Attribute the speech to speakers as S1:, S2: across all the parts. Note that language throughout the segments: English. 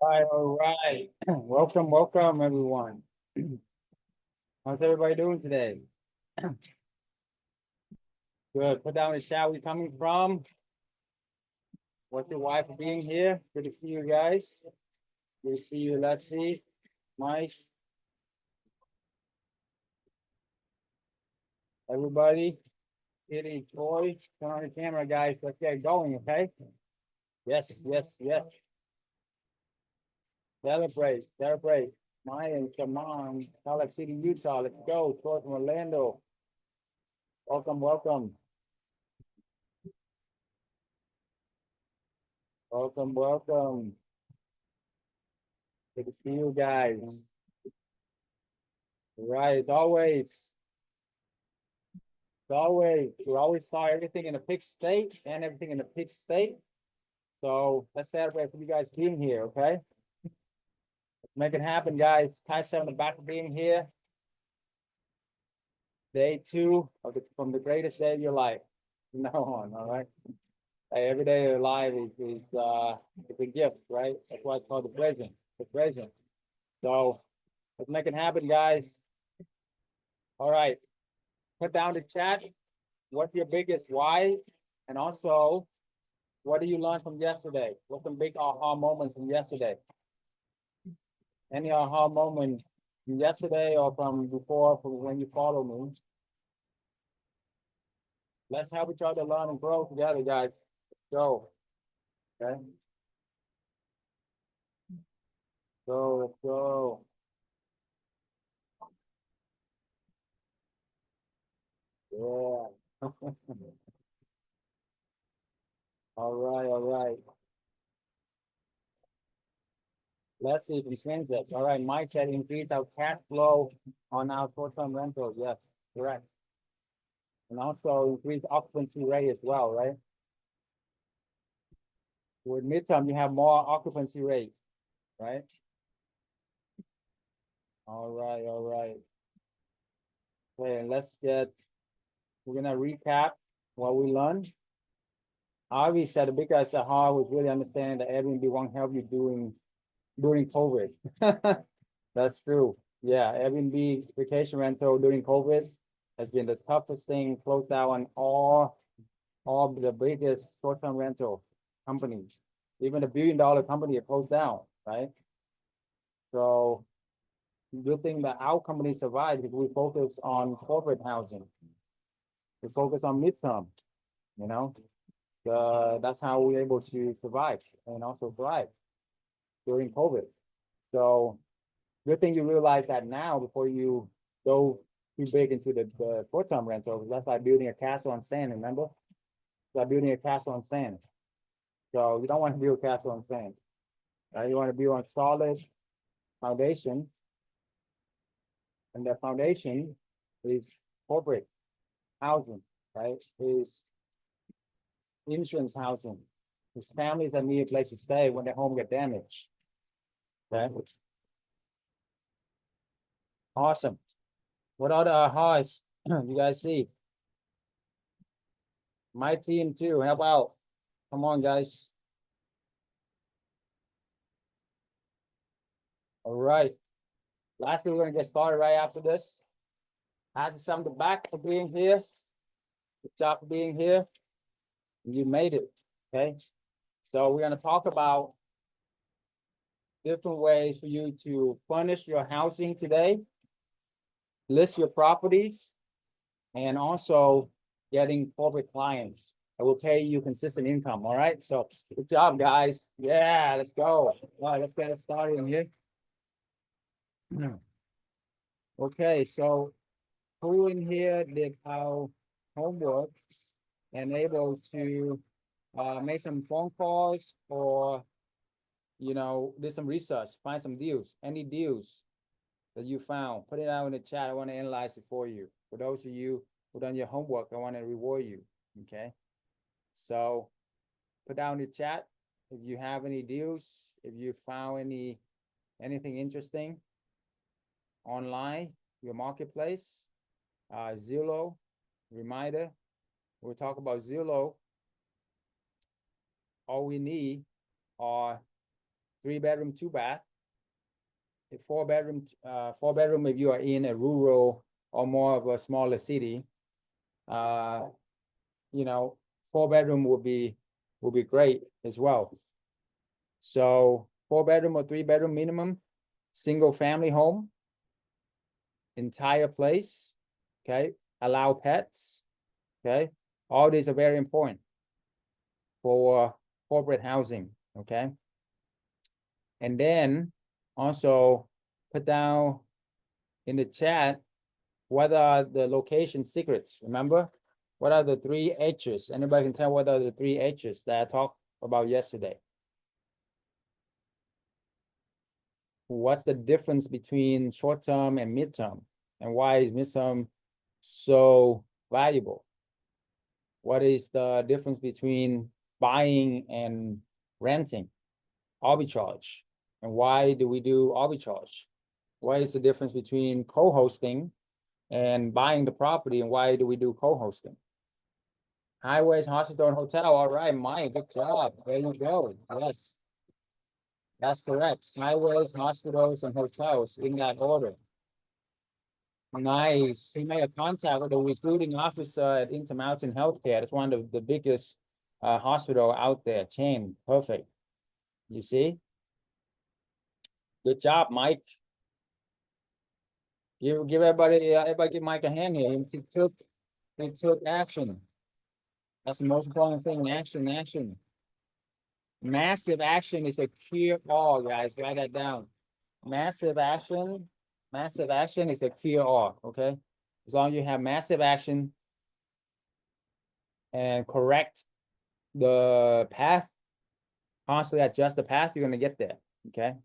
S1: All right. Welcome, welcome, everyone. How's everybody doing today? Good. Put down the chat where you're coming from. What's your wife for being here? Good to see you guys. Good to see you, Leslie, Mike, everybody. Kitty, Troy, turn on the camera, guys. Let's get going, okay? Yes, yes, yes. Celebrate, celebrate. Maya, come on. Salt Lake City, Utah. Let's go. Troy from Orlando. Welcome, welcome. Welcome, welcome. Good to see you guys. Right, we always start everything in a fixed state and everything in a fixed state. So let's celebrate for you guys being here, okay? Let's make it happen, guys. Ty 7 the back of being here. Day 2 of from the greatest day of your life. From now on, all right? Hey, every day of your life is a gift, right? That's why it's called the present. The present. So let's make it happen, guys. All right. Put down the chat. What's your biggest why? And also, what did you learn from yesterday? What's some big aha moments from yesterday? Any aha moment from yesterday or from before, from when you follow me? Let's help each other learn and grow together, guys. Go. Okay. Go, let's go. Yeah. All right, all right. Let's see if we change that. All right, Mike said increase our cash flow on our short-term rentals. Yes, correct. And also increase occupancy rate as well, right? With midterm, you have more occupancy rate, right? All right, all right. Okay, we're gonna recap what we learned. Avi said the biggest aha was really understanding that Airbnb won't help you during COVID. That's true. Yeah, Airbnb vacation rental during COVID has been the toughest thing closed down on all the biggest short-term rental companies. Even the billion-dollar company are closed down, right? So good thing that our company survived because we focus on corporate housing. We focus on midterm, you know. That's how we're able to survive and also thrive during COVID. So good thing you realize that now before you go too big into the short-term rental. That's like building a castle on sand, remember? It's like building a castle on sand. So you don't want to build a castle on sand. Right? You want to build on solid foundation, and the foundation is corporate housing, right? Is insurance housing. It's families that need a place to stay when their home get damaged. Okay. Awesome. What other ahas you guys see? My team too. How about? Come on, guys. All right. Lastly, we're gonna get started right after this. I just some the back for being here. Good job for being here. You made it. Okay. So we're gonna talk about different ways for you to furnish your housing today, list your properties, and also getting corporate clients that will pay you consistent income. All right. So good job, guys. Yeah, let's go. All right, let's get it started in here. Okay, so who in here did our homework and able to make some phone calls or do some research, find some deals, any deals that you found, put it out in the chat. I want to analyze it for you. For those of you who done your homework, I want to reward you. Okay. So put down in the chat if you have any deals, if you found anything interesting online, your marketplace, Zillow, reminder, we'll talk about Zillow. All we need are 3-bedroom, 2-bath. A 4-bedroom if you are in a rural or more of a smaller city. You know, 4-bedroom would be great as well. So 4-bedroom or 3-bedroom minimum, single family home, entire place, okay, allow pets, okay. All these are very important for corporate housing, okay. And then also put down in the chat what are the location secrets. Remember, what are the 3 H's? Anybody can tell what are the 3 H's that I talked about yesterday? What's the difference between short-term and midterm? And why is midterm so valuable? What is the difference between buying and renting? Arbitrage. And why do we do arbitrage? What is the difference between co-hosting and buying the property, and why do we do co-hosting? Highways, hospital, and hotel. All right, Mike, good job. There you go. Yes, that's correct. Highways, hospitals, and hotels in that order. Nice. He made a contact with the recruiting officer at Intermountain Healthcare. It's one of the biggest hospital out there, chain. Perfect. You see? Good job, Mike. Give everybody give Mike a hand here. He took action. That's the most important thing. Action. Massive action is a cure all, guys. Write that down. Massive action is a cure all, okay? As long as you have massive action and correct the path, constantly adjust the path, you're gonna get there, okay?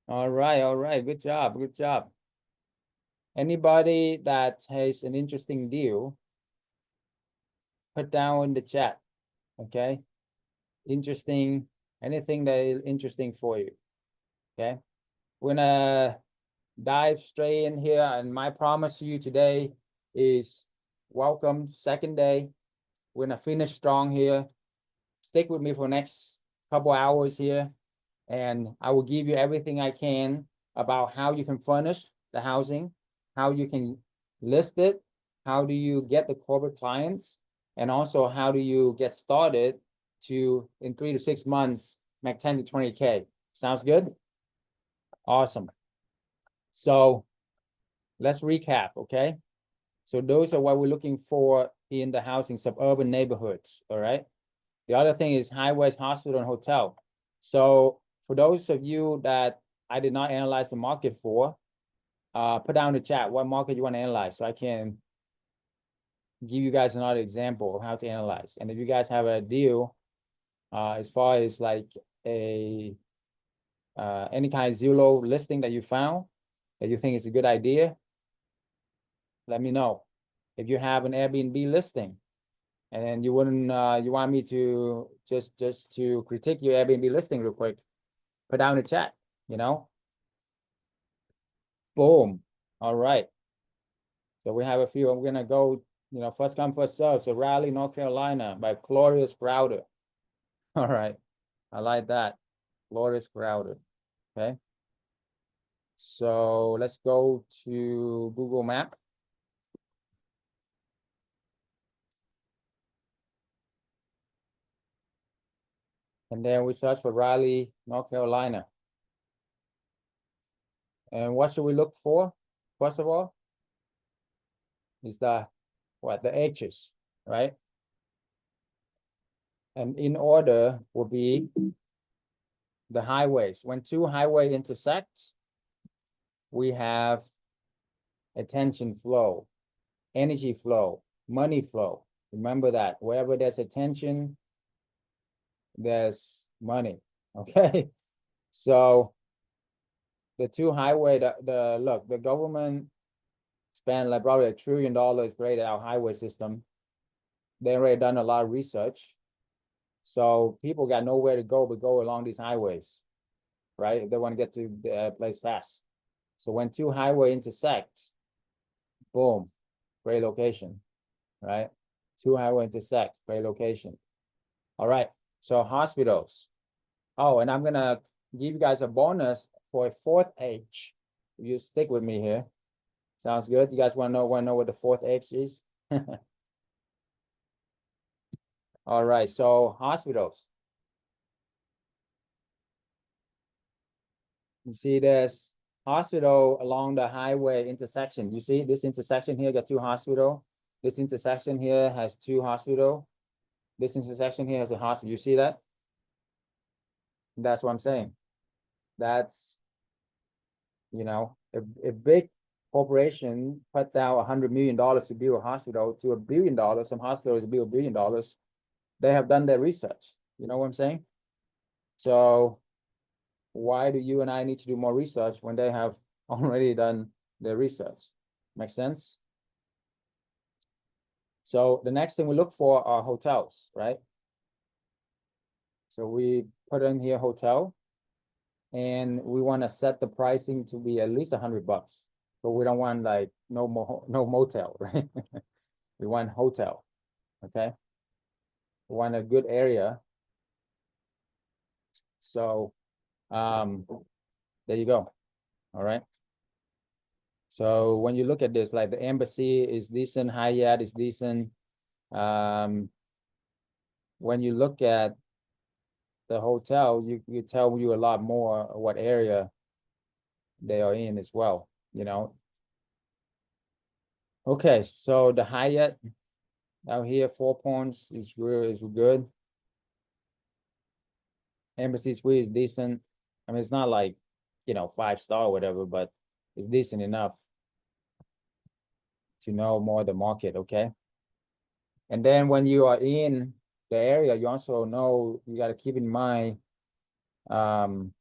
S1: All right, good job. Anybody that has an interesting deal, put down in the chat, okay? Interesting, anything that is interesting for you, okay? We're gonna dive straight in here, and my promise to you today is welcome, second day. We're gonna finish strong here. Stick with me for the next couple hours here, and I will give you everything I can about how you can furnish the housing, how you can list it, how do you get the corporate clients, and also how do you get started to, in 3 to 6 months, make 10 to 20K. Sounds good? Awesome. So let's recap, okay? So those are what we're looking for in the housing, suburban neighborhoods, all right? The other thing is highways, hospital, and hotel. So for those of you that I did not analyze the market for, put down in the chat what market you want to analyze so I can give you guys another example of how to analyze. And if you guys have a deal, as far as like a any kind of Zillow listing that you found that you think is a good idea, let me know. If you have an Airbnb listing and you wouldn't you want me to just to critique your Airbnb listing real quick, put down in the chat, you know. Boom. All right. So we have a few. I'm gonna go, you know, first come, first serve. So Raleigh, North Carolina by Glorious Crowder. All right. I like that. Glorious Crowder. Okay. So let's go to Google Map. And then we search for Raleigh, North Carolina. And what should we look for? First of all, is the H's, right? And in order will be the highways. When 2 highways intersect, we have attention flow, energy flow, money flow. Remember that wherever there's attention, there's money. Okay. So the 2 highway, look, the government spent like probably $1 trillion created our highway system. They already done a lot of research. So people got nowhere to go but go along these highways, right? If they want to get to the place fast. So when 2 highway intersect, boom, great location, right? 2 highway intersect, great location. All right, so hospitals. Oh, and I'm gonna give you guys a bonus for a fourth H. You stick with me here. Sounds good. You guys want to know what the fourth H is? All right. So hospitals. You see there's hospital along the highway intersection. You see this intersection here got two hospital. This intersection here has two hospital. This intersection here has a hospital. You see that? That's what I'm saying. That's, you know, a big corporation put down $100 million to build a hospital to $1 billion. Some hospitals build $1 billion. They have done their research. You know what I'm saying? So why do you and I need to do more research when they have already done their research? Make sense? So the next thing we look for are hotels, right? So we put in here hotel, and we want to set the pricing to be at least $100, but we don't want like no motel, right? We want hotel, okay? We want a good area. So there you go. All right. So when you look at this, like the Embassy is decent, Hyatt is decent. When you look at the hotel, you tell you a lot more what area they are in as well, you know. Okay, so the Hyatt out here, 4 points is good. Embassy Suite is decent. I mean, it's not like, you know, 5-star or whatever, but it's decent enough to know more the market, okay? And then when you are in the area, you also know you got to keep in mind the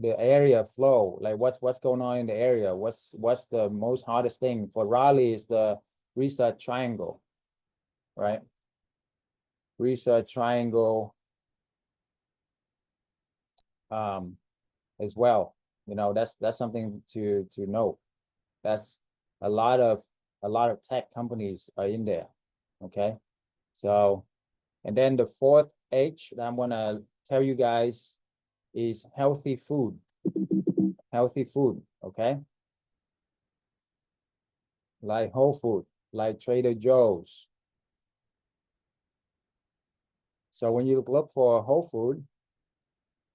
S1: area flow, like what's going on in the area. What's the most hardest thing for Raleigh is the Research Triangle, right? Research Triangle as well. You know, that's something to note. That's a lot of tech companies are in there. Okay. So, and then the fourth H that I'm gonna tell you guys is healthy food. Healthy food, okay? Like Whole Food, like Trader Joe's. So when you look for Whole Food,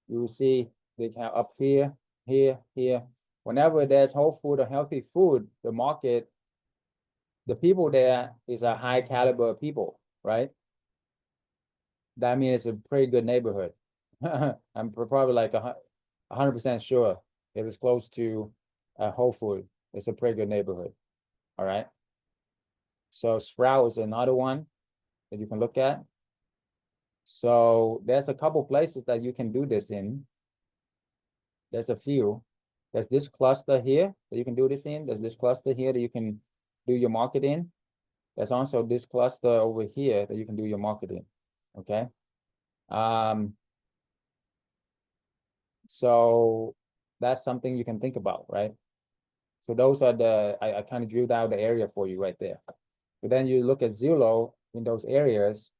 S1: you will see they have up here, here, here. Whenever there's Whole Food or healthy food, the market, the people there is a high caliber people, right? That means it's a pretty good neighborhood. I'm probably like 100% sure if it's close to a Whole Food, it's a pretty good neighborhood. All right. So Sprout is another one that you can look at. So there's a couple places that you can do this in. There's a few. There's this cluster here that you can do this in. There's this cluster here that you can do your marketing. There's also this cluster over here that you can do your marketing. Okay. So that's something you can think about, right? So those are I kind of drilled out the area for you right there. But then you look at Zillow in those areas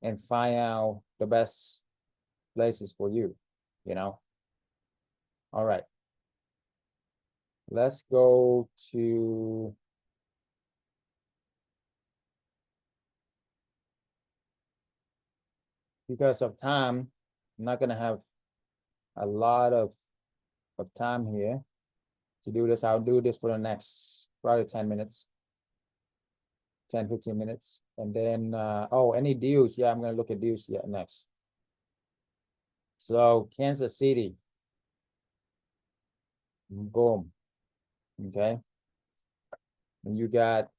S1: and find out the best places for you, you know? All right. Let's go to because of time, I'm not gonna have a lot of time here to do this. I'll do this for the next probably 10 minutes, 10, 15 minutes. And then, oh, any deals? Yeah, I'm gonna look at deals next. So Kansas City, boom, okay. And you got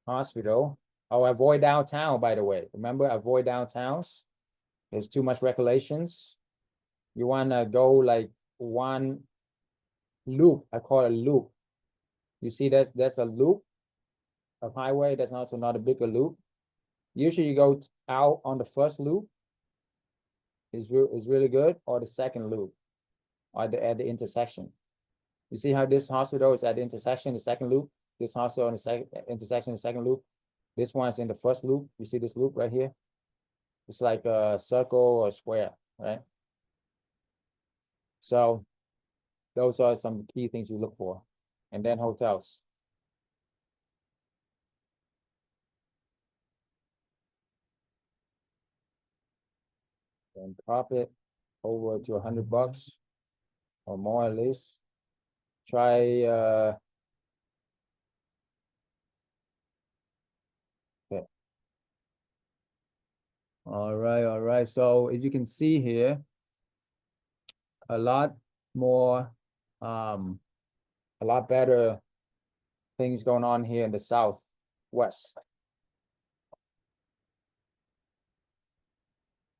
S1: hospital. Oh, avoid downtown, by the way. Remember, avoid downtowns. There's too much regulations. You wanna go like one loop. I call it a loop. You see that's a loop of highway. That's also not a bigger loop. Usually you go out on the first loop is really good, or the second loop, or at the intersection. You see how this hospital is at the intersection, the second loop. This hospital on the second intersection, the second loop. This one's in the first loop. You see this loop right here? It's like a circle or square, right? So those are some key things you look for. And then hotels. And profit over to $100 or more at least. Try okay. All right, all right. So as you can see here, a lot more a lot better things going on here in the southwest.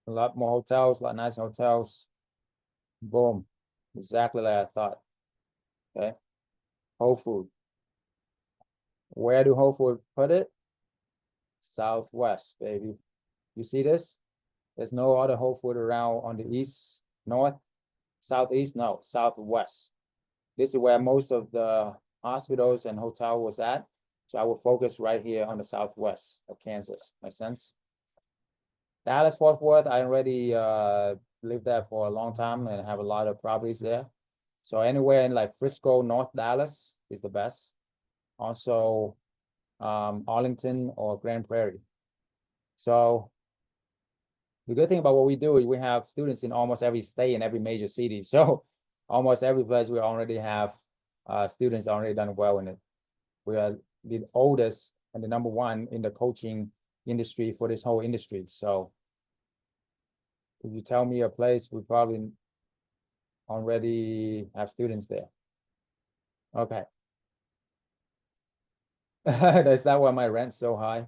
S1: A lot more hotels, a lot nicer hotels. Boom. Exactly like I thought. Okay. Whole Food. Where do Whole Food put it? Southwest, baby. You see this? There's no other Whole Food around on the east, north, southeast, no, southwest. This is where most of the hospitals and hotel was at. So I will focus right here on the southwest of Kansas. Make sense? Dallas, Fort Worth, I already lived there for a long time and have a lot of properties there. So anywhere in like Frisco, North Dallas is the best. Also, Arlington or Grand Prairie. So the good thing about what we do is we have students in almost every state and every major city. So almost every place we already have students already done well in it. We are the oldest and the number one in the coaching industry for this whole industry. So if you tell me a place, we probably already have students there. Okay. That's not why my rent's so high.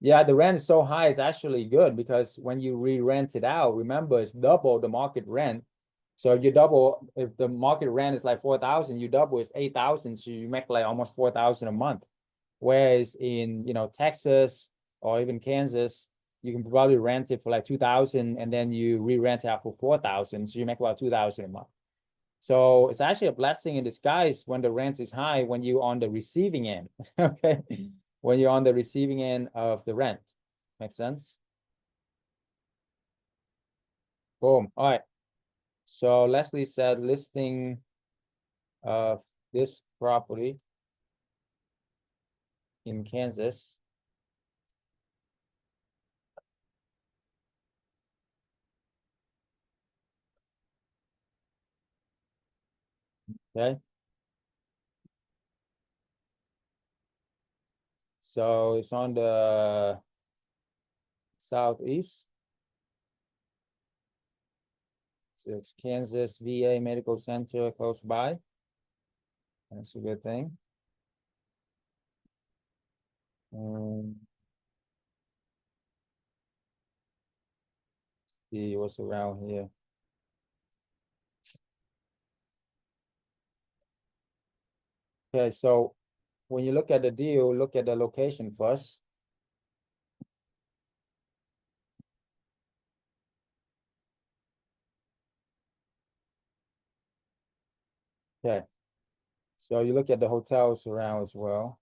S1: Yeah, the rent is so high, it's actually good because when you re-rent it out, remember it's double the market rent. So if you double, if the market rent is like 4,000, you double it's 8,000. So you make like almost 4,000 a month. Whereas in, Texas or even Kansas, you can probably rent it for like 2,000 and then you re-rent it out for 4,000. So you make about 2,000 a month. So it's actually a blessing in disguise when the rent is high, when you're on the receiving end, okay? When you're on the receiving end of the rent. Make sense? Boom. All right. So Leslie said listing of this property in Kansas. Okay. So it's on the southeast. So it's Kansas VA Medical Center close by. That's a good thing. See what's around here. Okay, so when you look at the deal, look at the location first. Okay, so you look at the hotels around as well.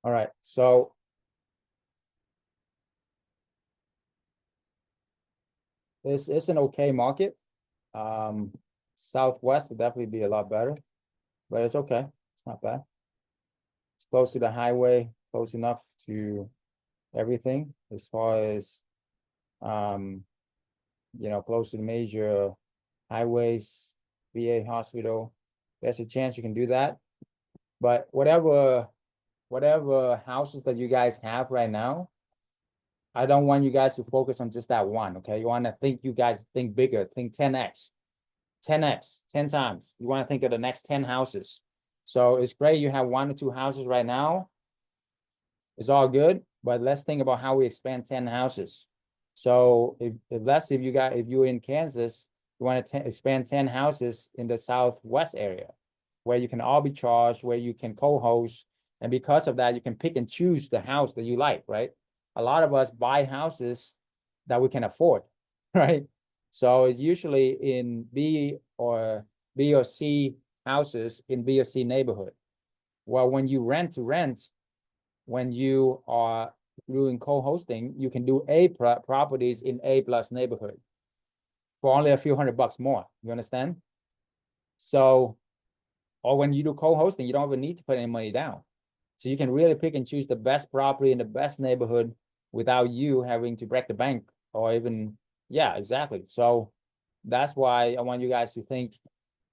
S1: All right, so it's an okay market. Southwest would definitely be a lot better, but it's okay. It's not bad. It's close to the highway, close enough to everything as far as um, close to the major highways, VA hospital. There's a chance you can do that. But whatever houses that you guys have right now, I don't want you guys to focus on just that one. Okay. You want to think, you guys think bigger, think 10x, 10x, 10 times. You want to think of the next 10 houses. So it's great you have 1 or 2 houses right now. It's all good, but let's think about how we expand 10 houses. So if you're in Kansas, you want to expand 10 houses in the southwest area. where you can arbitrage, where you can co-host. And because of that, you can pick and choose the house that you like, right? A lot of us buy houses that we can afford, right? So it's usually in B or C houses in B or C neighborhood. Well, when you rent to rent, when you are doing co-hosting, you can do A properties in A plus neighborhood for only a few $100 more. You understand? So, or when you do co-hosting, you don't even need to put any money down. So you can really pick and choose the best property in the best neighborhood without you having to break the bank or even, yeah, exactly. So that's why I want you guys to think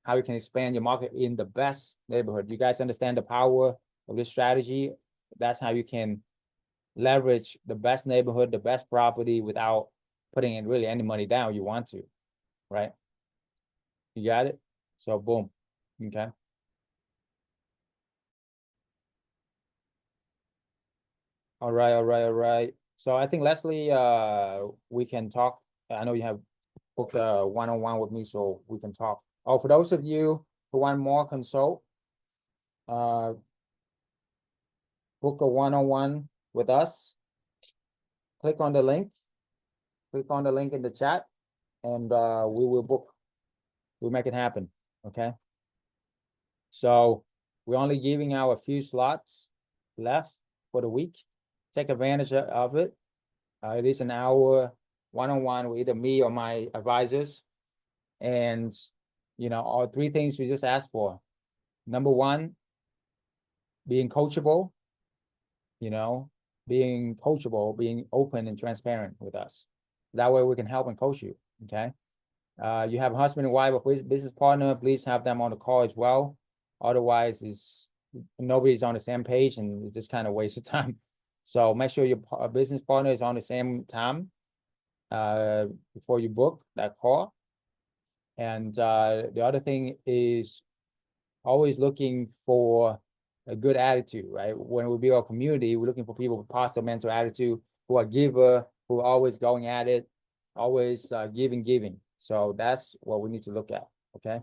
S1: how you can expand your market in the best neighborhood. You guys understand the power of this strategy. That's how you can leverage the best neighborhood, the best property without putting in really any money down you want to, right? You got it? So boom. Okay. All right, all right, all right. So I think Leslie, we can talk. I know you have booked a one-on-one with me, so we can talk. Oh, for those of you who want more consult, uh, book a one-on-one with us. Click on the link. Click on the link in the chat, and we will book. We'll make it happen. Okay. So we're only giving out a few slots left for the week. Take advantage of it. It is an hour one-on-one with either me or my advisors. And, you know, all three things we just asked for. Number one, being coachable, you know, being coachable, being open and transparent with us. That way we can help and coach you, okay? You have a husband and wife or business partner, please have them on the call as well. Otherwise, nobody's on the same page and it's just kind of waste of time. So make sure your business partner is on the same time before you book that call. And the other thing is always looking for a good attitude, right? When we build our community, we're looking for people with positive mental attitude, who are giver, who are always going at it, always giving. So that's what we need to look at, okay?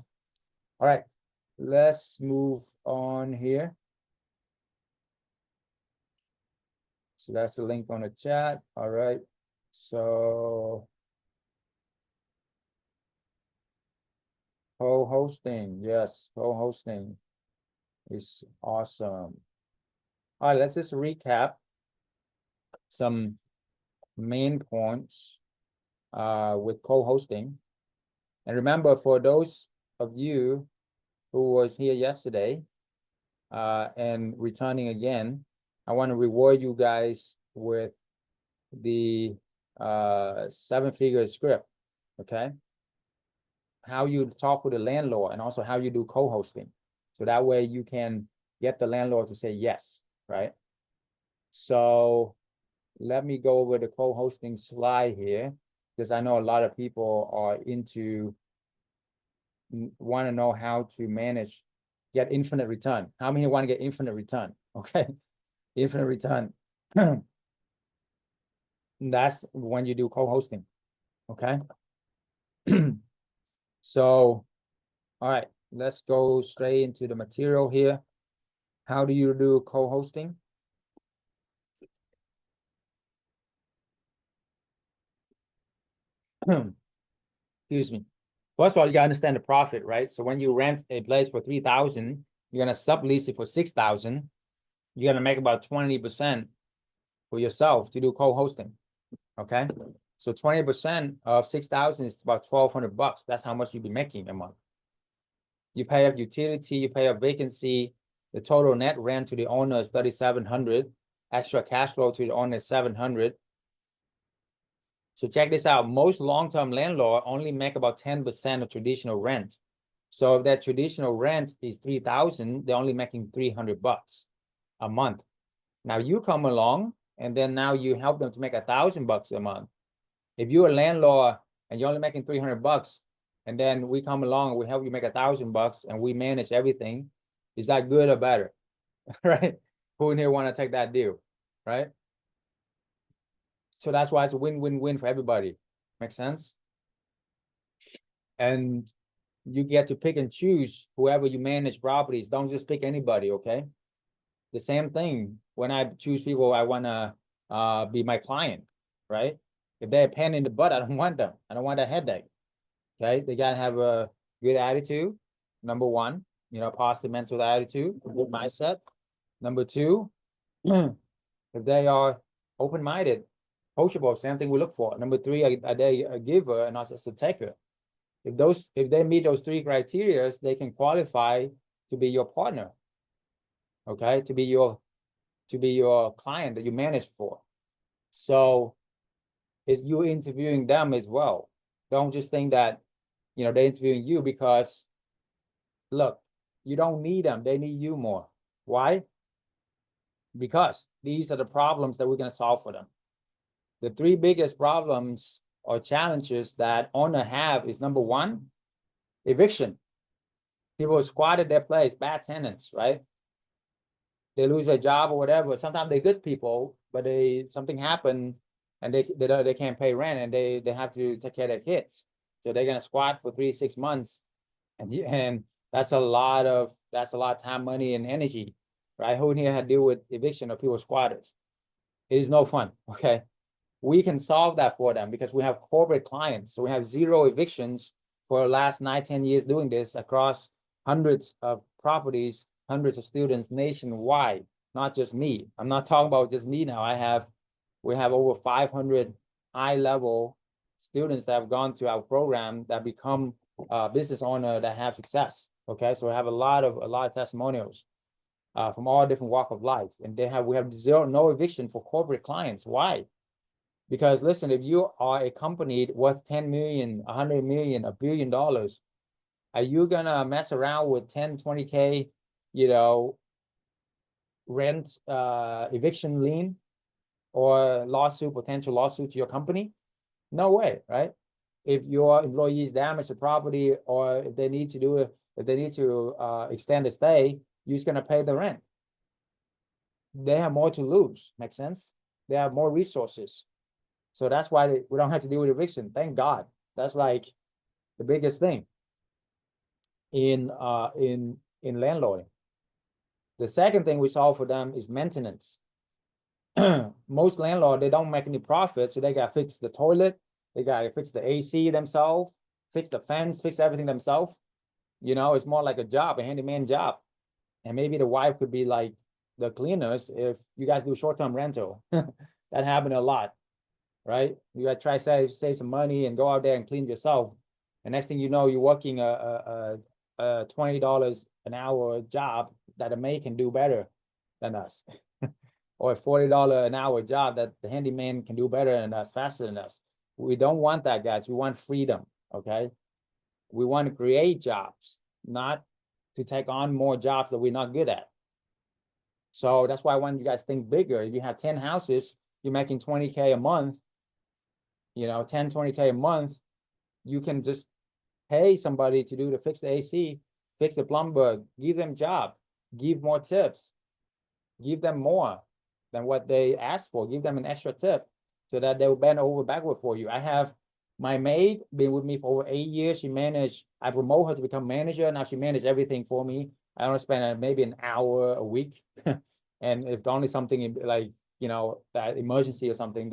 S1: All right, let's move on here. So that's the link on the chat. All right, so co-hosting, yes, co-hosting is awesome. All right, let's just recap some main points with co-hosting. And remember, for those of you who was here yesterday and returning again, I want to reward you guys with the 7-figure script, okay? How you talk with the landlord and also how you do co-hosting. So that way you can get the landlord to say yes, right? So let me go over the co-hosting slide here, because I know a lot of people are want to know how to manage, get infinite return. How many want to get infinite return? Okay, infinite return. That's when you do co-hosting, okay? So, all right, let's go straight into the material here. How do you do co-hosting? Excuse me. First of all, you gotta understand the profit, right? So when you rent a place for 3,000, you're gonna sublease it for 6,000. You're gonna make about 20% for yourself to do co-hosting. Okay. So 20% of 6,000 is about $1,200. That's how much you'd be making a month. You pay up utility, you pay up vacancy. The total net rent to the owner is 3,700. Extra cash flow to the owner is 700. So check this out. Most long-term landlord only make about 10% of traditional rent. So if that traditional rent is 3,000, they're only making $300 a month. Now you come along and then now you help them to make $1,000 a month. If you're a landlord and you're only making $300, and then we come along and we help you make $1,000 and we manage everything, is that good or better? Right? Who in here want to take that deal? Right? So that's why it's a win-win-win for everybody. Make sense? And you get to pick and choose whoever you manage properties. Don't just pick anybody, okay? The same thing when I choose people I want to be my client, right? If they're a pain in the butt, I don't want them. I don't want a headache. Okay, they gotta have a good attitude. Number one, positive mental attitude, good mindset. Number two, if they are open-minded, coachable, same thing we look for. Number three, are they a giver and not just a taker? If they meet those three criteria, they can qualify to be your partner. Okay, to be your client that you manage for. So is you interviewing them as well. Don't just think that they're interviewing you because look, you don't need them, they need you more. Why? Because these are the problems that we're going to solve for them. The three biggest problems or challenges that owner have is number one, eviction. People squatted their place, bad tenants, right? They lose their job or whatever. Sometimes they're good people, but something happened and they can't pay rent and they have to take care of their kids. So they're gonna squat for 3 to 6 months, and that's a lot of time, money, and energy, right? Who here had to deal with eviction of people squatters? It is no fun. Okay, we can solve that for them because we have corporate clients. So we have zero evictions for the last 9, 10 years doing this across hundreds of properties, hundreds of students nationwide, not just me. I'm not talking about just me now. We have over 500 high-level students that have gone through our program that become business owner that have success. Okay, so we have a lot of testimonials from all different walk of life, and we have no eviction for corporate clients. Why? Because listen, if you are a company worth 10 million, 100 million, $1 billion, are you gonna mess around with 10, 20K, rent eviction lien or potential lawsuit to your company? No way, right? If your employees damage the property or if they need to extend the stay, you're just gonna pay the rent. They have more to lose. Make sense? They have more resources. So that's why we don't have to deal with eviction. Thank God. That's like the biggest thing in landlording. The second thing we solve for them is maintenance. Most landlords, they don't make any profit, so they got to fix the toilet, they got to fix the AC themselves, fix the fence, fix everything themselves. It's more like a job, a handyman job. And maybe the wife could be like the cleaners if you guys do short-term rental. That happened a lot, right? You got to try to save some money and go out there and clean yourself. And next thing you know, you're working a $20 an hour job that a maid can do better than us. Or a $40 an hour job that the handyman can do better than us, faster than us. We don't want that, guys. We want freedom, okay? We want to create jobs, not to take on more jobs that we're not good at. So that's why I want you guys to think bigger. If you have 10 houses, you're making 20K a month, 10, 20K a month, you can just pay somebody to fix the AC, fix the plumber, give them job, give more tips, give them more than what they asked for, give them an extra tip so that they will bend over backward for you. I have my maid been with me for over 8 years. I promote her to become manager. Now she managed everything for me. I only spend maybe an hour a week. And if only something like, that emergency or something,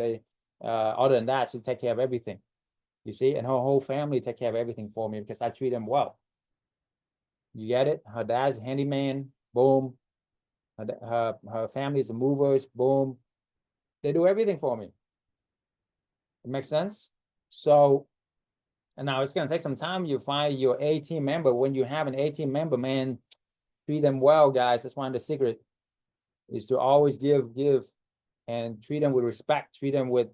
S1: other than that, she take care of everything. You see, and her whole family take care of everything for me because I treat them well. You get it? Her dad's a handyman, boom. Her family is the movers, boom. They do everything for me. It makes sense? So, and now it's gonna take some time. You find your A team member. When you have an A team member, man, treat them well, guys. That's one of the secret is to always give, and treat them with respect, treat them with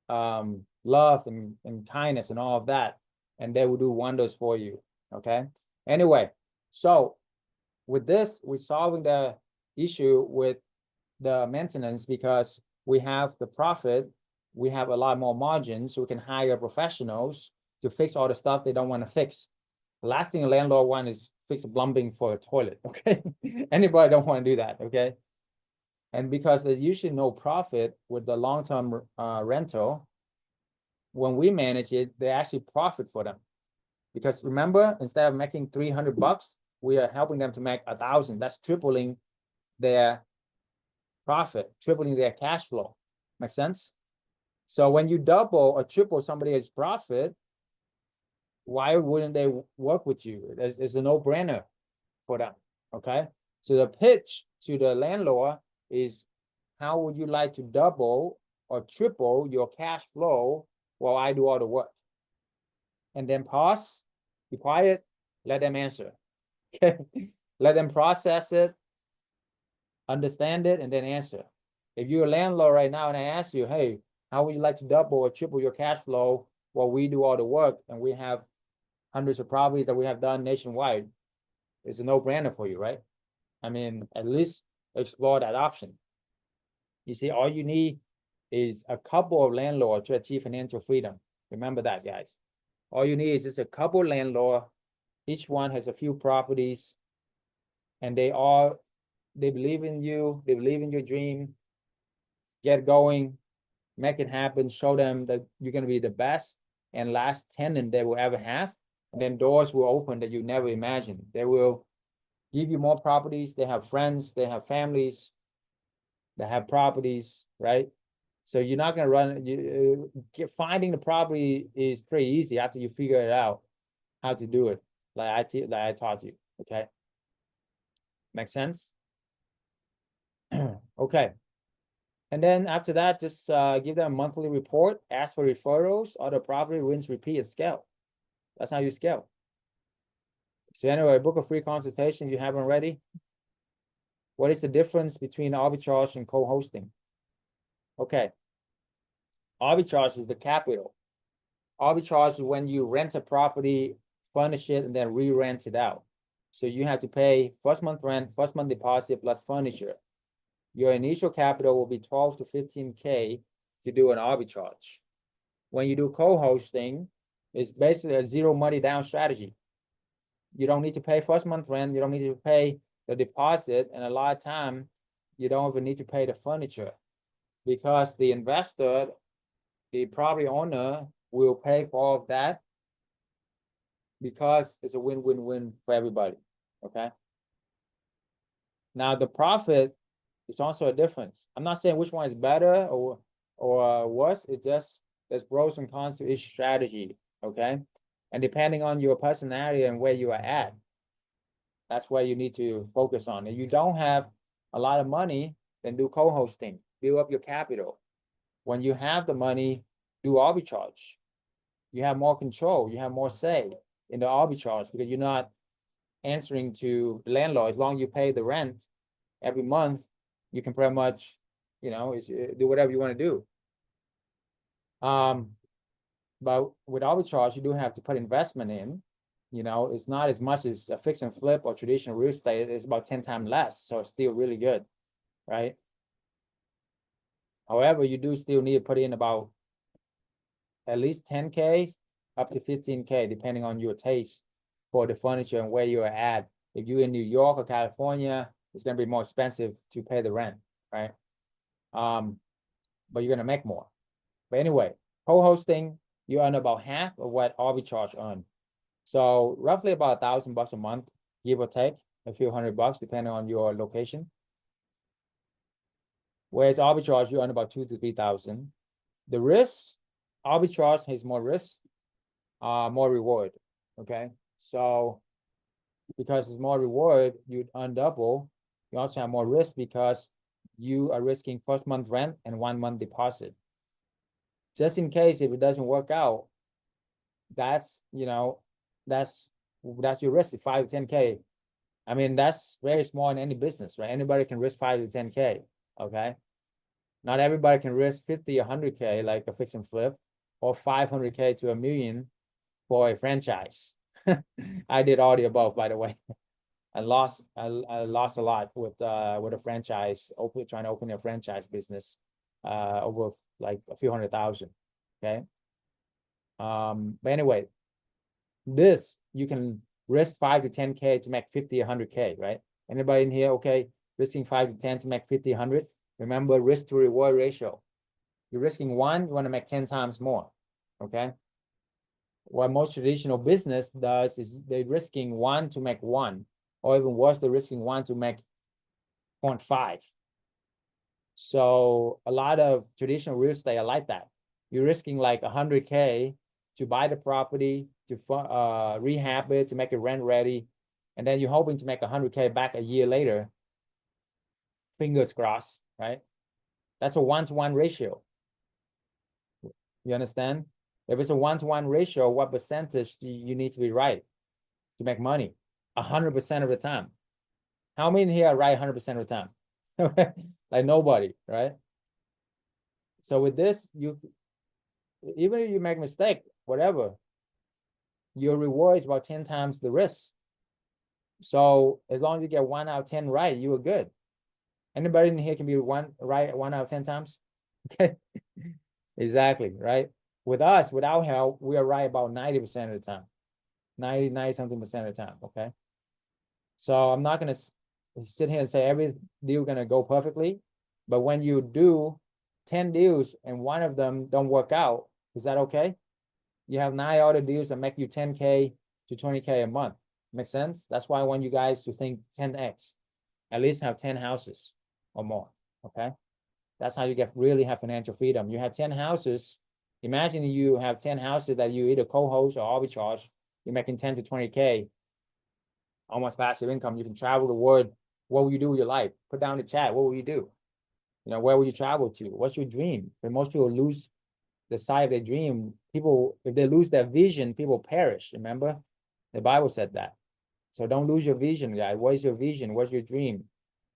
S1: love and kindness and all of that, and they will do wonders for you. Okay. Anyway, so with this, we're solving the issue with the maintenance because we have the profit, we have a lot more margin, so we can hire professionals to fix all the stuff they don't want to fix. The last thing a landlord wants is fix a plumbing for a toilet. Okay. Anybody don't want to do that. Okay. And because there's usually no profit with the long-term rental, when we manage it, they actually profit for them. Because remember, instead of making $300, we are helping them to make 1,000. That's tripling their profit, tripling their cash flow. Make sense? So when you double or triple somebody's profit, why wouldn't they work with you? It's a no-brainer for them. Okay. So the pitch to the landlord is, how would you like to double or triple your cash flow while I do all the work? And then pause, be quiet, let them answer. Okay. Let them process it, understand it, and then answer. If you're a landlord right now and I ask you, hey, how would you like to double or triple your cash flow while we do all the work and we have hundreds of properties that we have done nationwide? It's a no-brainer for you, right? I mean, at least explore that option. You see, all you need is a couple of landlords to achieve financial freedom. Remember that, guys. All you need is just a couple landlords. Each one has a few properties, and they believe in you. They believe in your dream. Get going, make it happen. Show them that you're going to be the best and last tenant they will ever have. And then doors will open that you never imagined. They will give you more properties. They have friends. They have families that have properties, right? So you're not going to run. Finding the property is pretty easy after you figure it out how to do it, like I taught you. Okay, make sense? Okay, and then after that, just give them a monthly report, ask for referrals, other property, rinse, repeat, and scale. That's how you scale. So anyway, book a free consultation if you haven't already. What is the difference between arbitrage and co-hosting? Okay. Arbitrage is the capital. Arbitrage is when you rent a property, furnish it, and then re-rent it out. So you have to pay first month rent, first month deposit plus furniture. Your initial capital will be 12 to 15K to do an arbitrage. When you do co-hosting, it's basically a zero money down strategy. You don't need to pay first month rent. You don't need to pay the deposit. And a lot of time, you don't even need to pay the furniture because the investor, the property owner, will pay for all of that because it's a win-win-win for everybody. Okay. Now the profit is also a difference. I'm not saying which one is better or worse. It's just there's pros and cons to each strategy. Okay. And depending on your personality and where you are at, that's where you need to focus on. If you don't have a lot of money, then do co-hosting, build up your capital. When you have the money, do arbitrage. You have more control, you have more say in the arbitrage because you're not answering to the landlord. As long as you pay the rent every month, you can pretty much, do whatever you want to do. But with arbitrage, you do have to put investment in. It's not as much as a fix and flip or traditional real estate. It's about 10 times less, so it's still really good, right? However, you do still need to put in about at least 10K up to 15K, depending on your taste for the furniture and where you're at. If you're in New York or California, it's going to be more expensive to pay the rent, right? But you're going to make more. But anyway, co-hosting, you earn about half of what arbitrage earn. So roughly about $1,000 a month, give or take a few $100, depending on your location. Whereas arbitrage, you earn about 2,000 to 3,000. The risk, arbitrage has more risk, more reward. Okay, so because it's more reward, you'd earn double. You also have more risk because you are risking first month rent and 1 month deposit. Just in case if it doesn't work out, that's your risk, 5 to 10K. I mean, that's very small in any business, right? Anybody can risk 5 to 10K. Okay. Not everybody can risk 50, 100K like a fix and flip, or 500K to $1 million for a franchise. I did all the above, by the way. I lost a lot with a franchise, trying to open a franchise business, over like a few $100,000. Okay. But anyway, this you can risk 5 to 10K to make 50, 100K, right? Anybody in here? Okay, risking 5 to 10 to make 50, 100. Remember, risk to reward ratio. You're risking 1, you want to make 10 times more. Okay. what most traditional business does is they're risking 1 to make 1, or even worse, they're risking 1 to make 0.5. So a lot of traditional real estate are like that. You're risking like 100K to buy the property, to rehab it, to make it rent ready, and then you're hoping to make 100K back a year later. Fingers crossed, right? That's a 1-to-1 ratio. You understand? If it's a 1-to-1 ratio, what percentage do you need to be right to make money? 100% of the time. How many here are right 100% of the time? Like nobody, right? So with this, even if you make a mistake, whatever, your reward is about 10 times the risk. So as long as you get 1 out of 10 right, you are good. Anybody in here can be right 1 out of 10 times? Okay. Exactly, right? With us, without help, we are right about 90% of the time. 90 something percent of the time. Okay. So I'm not gonna sit here and say every deal gonna go perfectly, but when you do 10 deals and 1 of them don't work out, is that okay? You have 9 other deals that make you 10K to 20K a month. Make sense? That's why I want you guys to think 10x, at least have 10 houses or more. Okay. That's how you really have financial freedom. You have 10 houses. Imagine you have 10 houses that you either co-host or arbitrage. You're making 10 to 20K, almost passive income. You can travel the world. What will you do with your life? Put down the chat. What will you do? Where will you travel to? What's your dream? But most people lose the sight of their dream. People, if they lose their vision, people perish. Remember, the Bible said that. So don't lose your vision, guys. What is your vision? What's your dream?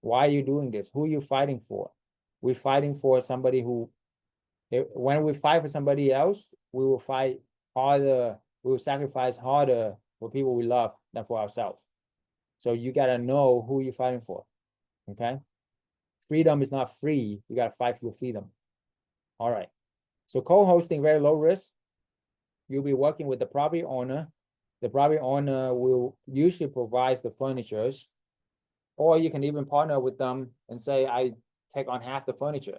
S1: Why are you doing this? Who are you fighting for? We're fighting for somebody who, when we fight for somebody else, we will fight harder. We will sacrifice harder for people we love than for ourselves. So you got to know who you're fighting for. Okay. Freedom is not free. You got to fight for your freedom. All right. So co-hosting, very low risk. You'll be working with the property owner. The property owner will usually provide the furnitures, or you can even partner with them and say, I take on half the furniture.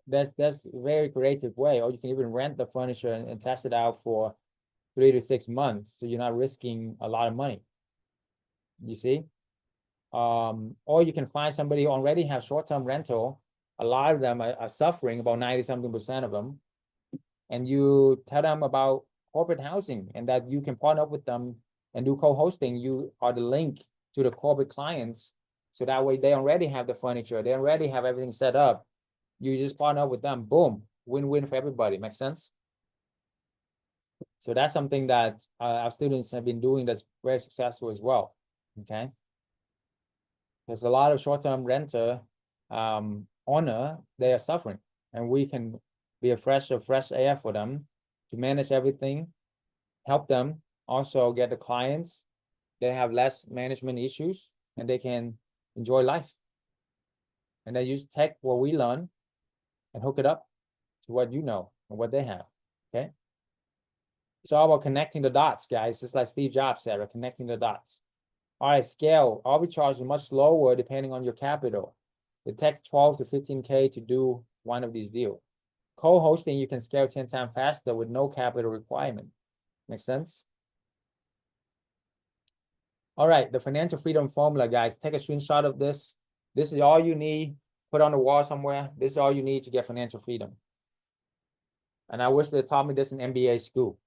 S1: That's a very creative way. Or you can even rent the furniture and test it out for 3 to 6 months, so you're not risking a lot of money. You see? Or you can find somebody who already have short-term rental. A lot of them are suffering, about 90-something% of them. And you tell them about corporate housing and that you can partner up with them and do co-hosting. You are the link to the corporate clients. So that way they already have the furniture. They already have everything set up. You just partner up with them. Boom. Win-win for everybody. Makes sense? So that's something that our students have been doing that's very successful as well. Okay. There's a lot of short-term renter owner, they are suffering, and we can be a fresh air for them to manage everything, help them also get the clients. They have less management issues and they can enjoy life. And they use tech, what we learn, and hook it up to what you know and what they have. Okay. It's all about connecting the dots, guys. Just like Steve Jobs said, right? Connecting the dots. All right, scale. Arbitrage is much lower depending on your capital. It takes 12 to 15K to do one of these deals. Co-hosting, you can scale 10 times faster with no capital requirement. Make sense? All right, the financial freedom formula, guys. Take a screenshot of this. This is all you need. Put on the wall somewhere. This is all you need to get financial freedom. And I wish they taught me this in MBA school.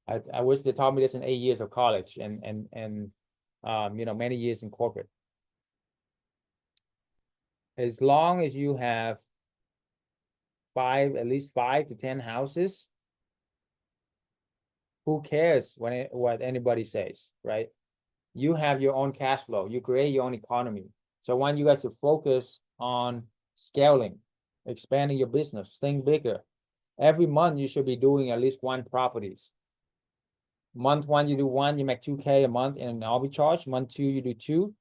S1: I wish they taught me this in 8 years of college and many years in corporate. As long as you have at least 5 to 10 houses, who cares what anybody says, right? You have your own cash flow. You create your own economy. So I want you guys to focus on scaling, expanding your business, think bigger. Every month you should be doing at least 1 properties. Month 1, you do 1, you make 2K a month in arbitrage. Month 2, you do 2.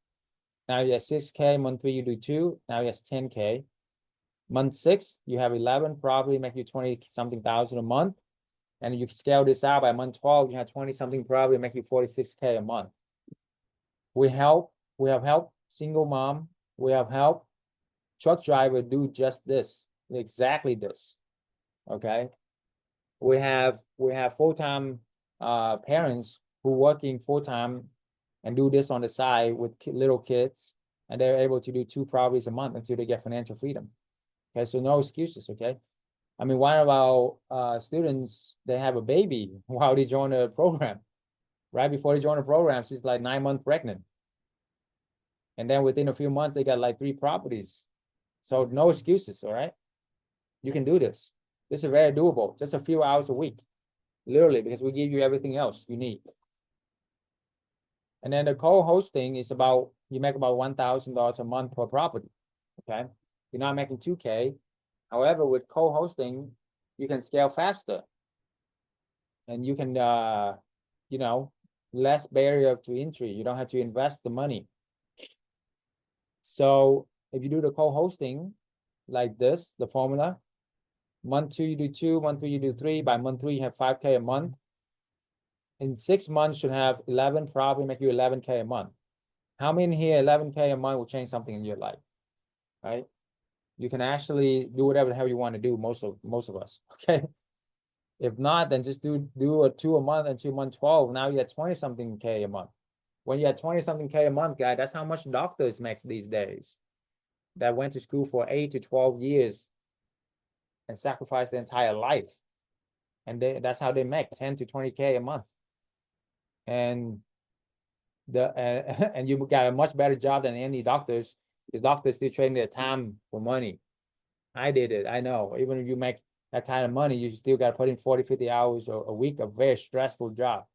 S1: Now you have 6K. Month 3, you do 2. Now you have 10K. Month 6, you have 11 property, make you 20-something thousand a month. And you scale this out by month 12, you have 20-something property, make you 46K a month. We have helped single mom. We have helped truck driver do just this, exactly this. Okay. we have full-time parents who working full-time and do this on the side with little kids, and they're able to do 2 properties a month until they get financial freedom. Okay, so no excuses. Okay, I mean, one of our students, they have a baby while they join the program. Right before they join the program, she's like 9 months pregnant, and then within a few months they got like 3 properties. So no excuses. All right, you can do this. This is very doable. Just a few hours a week, literally, because we give you everything else you need. And then the co-hosting is about, you make about $1,000 a month per property. Okay, you're not making 2K. However, with co-hosting, you can scale faster, and you can you know, less barrier to entry. You don't have to invest the money. So if you do the co-hosting like this, the formula, month 2 you do 2, month 3 you do 3, by month 3 you have 5K a month. In 6 months should have 11, probably make you 11K a month. How many here 11K a month will change something in your life, right? You can actually do whatever the hell you want to do, most of us, okay? If not, then just do a 2 a month and 2 month 12. Now you have 20 something K a month. When you have 20 something K a month, guy, that's how much doctors make these days that went to school for 8 to 12 years and sacrificed their entire life. And that's how they make 10 to 20K a month. And and you got a much better job than any doctors, because doctors still trading their time for money. I did it. I know. Even if you make that kind of money, you still got to put in 40, 50 hours a week, a very stressful job.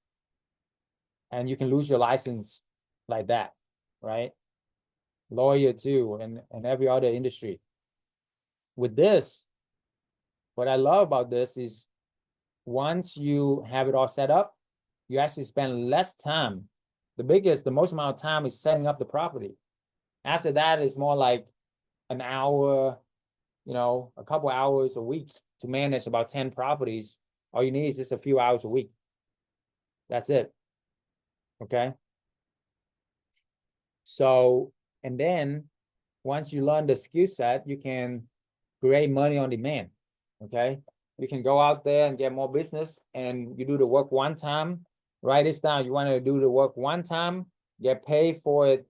S1: And you can lose your license like that, right? Lawyer too, and every other industry. With this, what I love about this is once you have it all set up, you actually spend less time. The most amount of time is setting up the property. After that, it's more like an hour, you know, a couple hours a week to manage about 10 properties. All you need is just a few hours a week. That's it. Okay. So, and then once you learn the skill set, you can create money on demand. Okay. You can go out there and get more business, and you do the work one time. Write this down. You want to do the work one time, get paid for it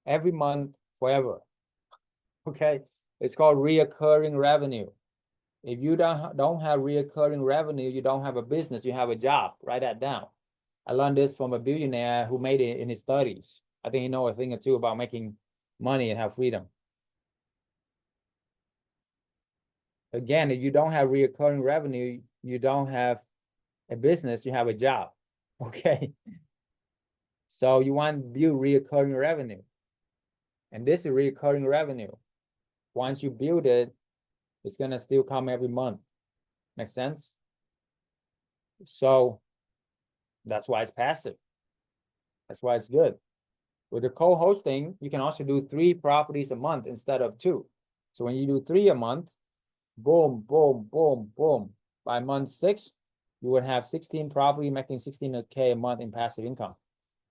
S1: every month forever. Okay. It's called reoccurring revenue. If you don't have reoccurring revenue, you don't have a business, you have a job. Write that down. I learned this from a billionaire who made it in his 30s. I think he knows a thing or two about making money and have freedom. Again, if you don't have reoccurring revenue, you don't have a business, you have a job. Okay. So you want to build reoccurring revenue. And this is reoccurring revenue. Once you build it, it's going to still come every month. Make sense? So that's why it's passive. That's why it's good. With the co-hosting, you can also do 3 properties a month instead of 2. So when you do 3 a month, boom, boom, boom, boom. By month 6, you would have 16 property making 16K a month in passive income.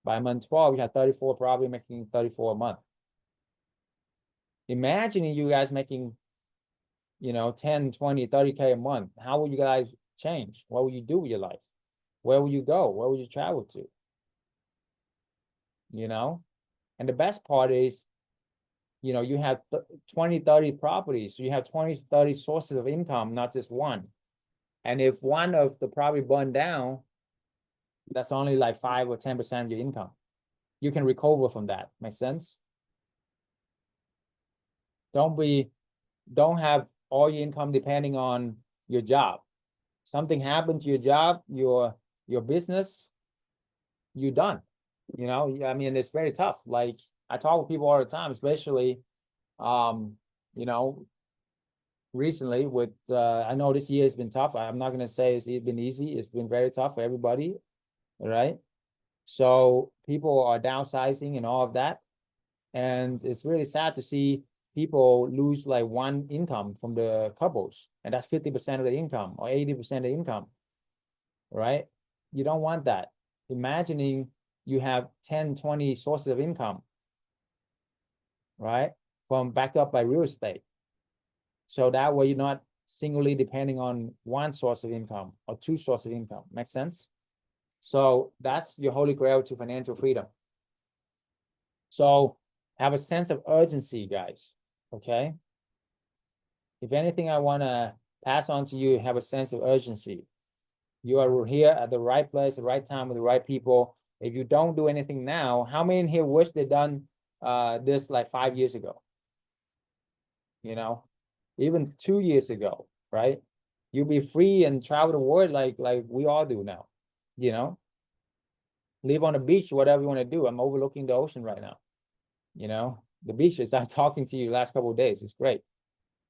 S1: By month 12, you have 34 property making 34 a month. Imagining you guys making, you know, 10, 20, 30K a month. How will you guys change? What will you do with your life? Where will you go? Where will you travel to? You know? And the best part is, you know, you have 20, 30 properties. So you have 20, 30 sources of income, not just one. And if one of the property burned down, that's only like 5 or 10% of your income. You can recover from that. Make sense? Don't have all your income depending on your job. Something happened to your job, your business, you're done. You know, I mean, it's very tough. Like I talk with people all the time, especially, you know, recently with, I know this year has been tough. I'm not going to say it's been easy. It's been very tough for everybody. All right. So people are downsizing and all of that. And it's really sad to see people lose like one income from the couples. And that's 50% of the income or 80% of the income. Right. You don't want that. Imagining you have 10, 20 sources of income, right? From backed up by real estate. So that way you're not singly depending on one source of income or two sources of income. Make sense? So that's your holy grail to financial freedom. So have a sense of urgency, guys. Okay. If anything, I want to pass on to you, have a sense of urgency. You are here at the right place, the right time with the right people. If you don't do anything now, how many in here wish they'd done this like 5 years ago? You know, even 2 years ago, right? You'll be free and travel the world like we all do now, you know? Live on the beach, whatever you want to do. I'm overlooking the ocean right now. You know, the beaches. I'm talking to you last couple of days. It's great.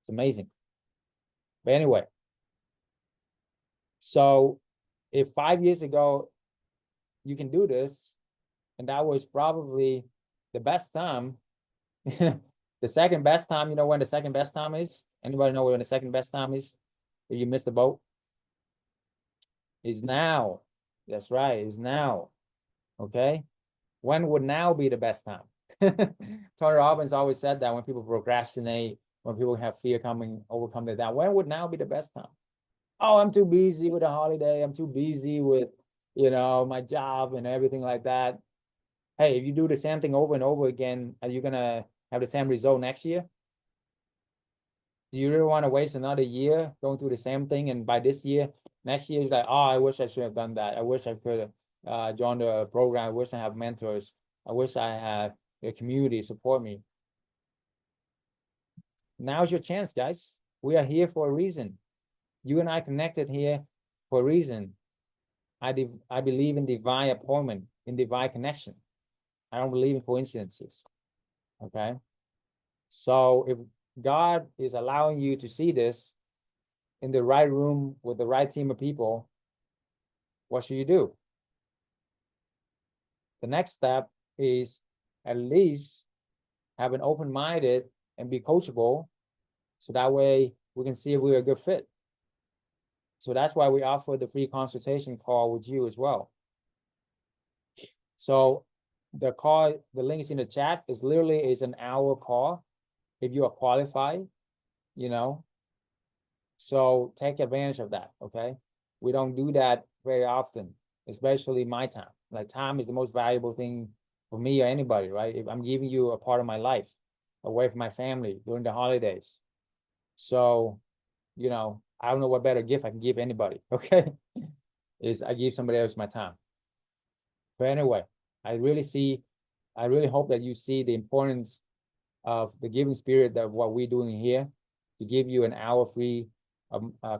S1: It's amazing. But anyway, so if 5 years ago you can do this, and that was probably the best time, the second best time, you know when the second best time is? Anybody know when the second best time is? If you missed the boat? Is now. That's right, is now. Okay? When would now be the best time? Tony Robbins always said that when people procrastinate, when people have fear coming, overcome their doubt, when would now be the best time? Oh, I'm too busy with a holiday. I'm too busy with, my job and everything like that. Hey, if you do the same thing over and over again, are you gonna have the same result next year? Do you really want to waste another year going through the same thing? And by this year, next year, it's like, oh, I wish I should have done that. I wish I could have joined the program. I wish I have mentors. I wish I had a community support me. Now's your chance, guys. We are here for a reason. You and I connected here for a reason. I believe in divine appointment, in divine connection. I don't believe in coincidences. Okay. So if God is allowing you to see this in the right room with the right team of people, what should you do? The next step is at least have an open-minded and be coachable, so that way we can see if we're a good fit. So that's why we offer the free consultation call with you as well. So the call, the link is in the chat, is literally an hour call if you are qualified, So take advantage of that, okay? We don't do that very often, especially my time. Like time is the most valuable thing for me or anybody, right? If I'm giving you a part of my life away from my family during the holidays. So, I don't know what better gift I can give anybody, okay? Is I give somebody else my time. But anyway, I really hope that you see the importance of the giving spirit that what we're doing here, to give you an hour free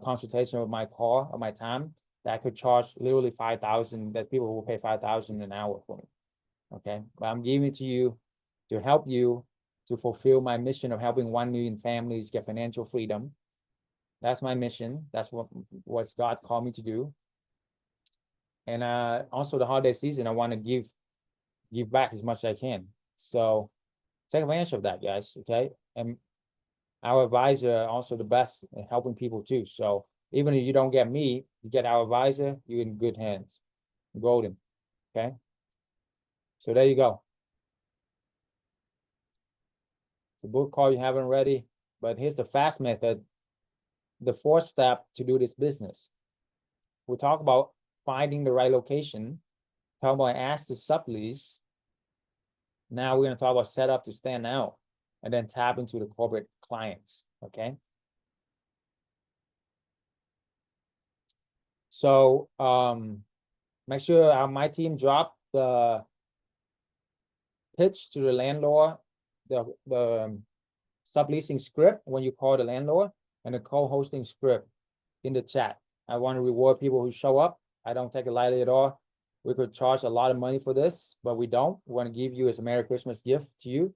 S1: consultation of my call, of my time, that I could charge literally 5,000, that people will pay 5,000 an hour for me. Okay, but I'm giving it to you to help you to fulfill my mission of helping 1 million families get financial freedom. That's my mission. That's what God called me to do. And also the holiday season, I want to give back as much as I can. So take advantage of that, guys. Okay, and our advisor are also the best at helping people too. So even if you don't get me, you get our advisor, you're in good hands. Golden. Okay. So there you go. The book call you haven't ready, but here's the fast method. The fourth step to do this business. We talk about finding the right location, talk about ask to sublease. Now we're going to talk about set up to stand out, and then tap into the corporate clients. Okay. So make sure my team drop the pitch to the landlord, the subleasing script when you call the landlord, and the co-hosting script in the chat. I want to reward people who show up. I don't take it lightly at all. We could charge a lot of money for this, but we don't. We want to give you as a Merry Christmas gift to you,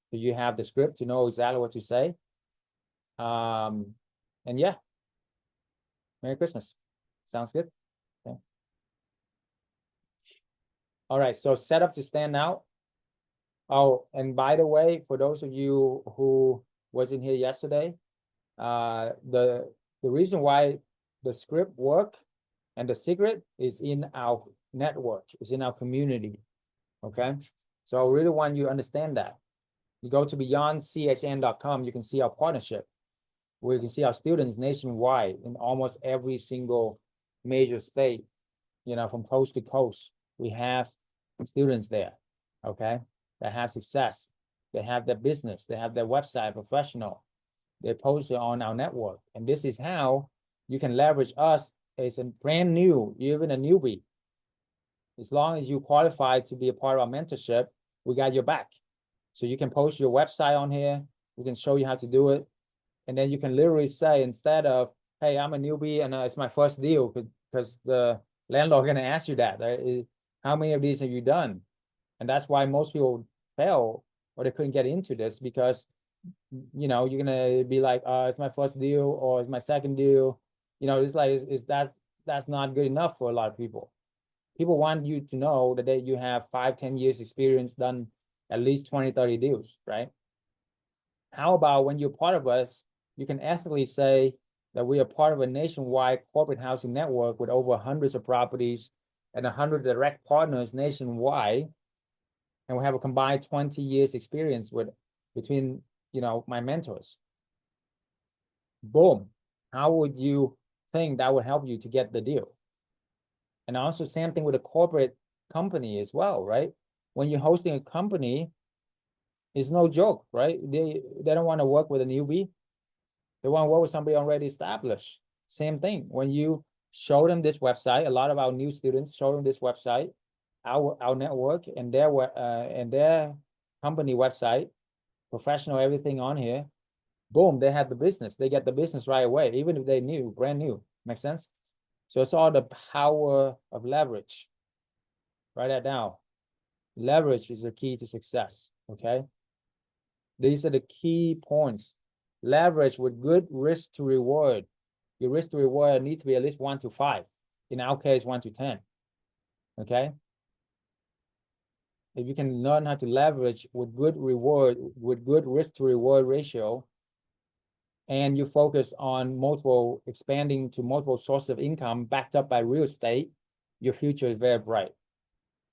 S1: so you have the script to know exactly what to say. And yeah, Merry Christmas. Sounds good. Okay. All right, so set up to stand out. Oh, and by the way, for those of you who wasn't here yesterday, the reason why the script work and the secret is in our network, is in our community. Okay, so I really want you to understand that. You go to beyondchn.com, you can see our partnership. We can see our students nationwide in almost every single major state, from coast to coast. We have students there, okay, that have success. They have their business, they have their website professional, they post it on our network. And this is how you can leverage us as a brand new, even a newbie. As long as you qualify to be a part of our mentorship, we got your back. So you can post your website on here. We can show you how to do it. And then you can literally say, instead of, hey, I'm a newbie and it's my first deal, because the landlord going to ask you that, right? How many of these have you done? And that's why most people fail or they couldn't get into this, because you're gonna be like, it's my first deal or it's my second deal. It's like, is that's not good enough for a lot of people. People want you to know that you have 5-10 years experience, done at least 20-30 deals, right? How about when you're part of us, you can ethically say that we are part of a nationwide corporate housing network with over hundreds of properties and 100 direct partners nationwide, and we have a combined 20 years experience between my mentors. Boom. How would you think that would help you to get the deal? And also same thing with a corporate company as well, right? When you're hosting a company, it's no joke, right? They don't want to work with a newbie. They want to work with somebody already established. Same thing. When you show them this website, a lot of our new students show them this website, our network, and their company website, professional, everything on here. Boom, they have the business. They get the business right away, even if they're new, brand new. Make sense? So it's all the power of leverage. Write that down. Leverage is the key to success. Okay. These are the key points. Leverage with good risk to reward. Your risk to reward needs to be at least 1 to 5. In our case, 1 to 10. Okay. If you can learn how to leverage with good reward, with good risk to reward ratio, and you focus on expanding to multiple sources of income backed up by real estate, your future is very bright.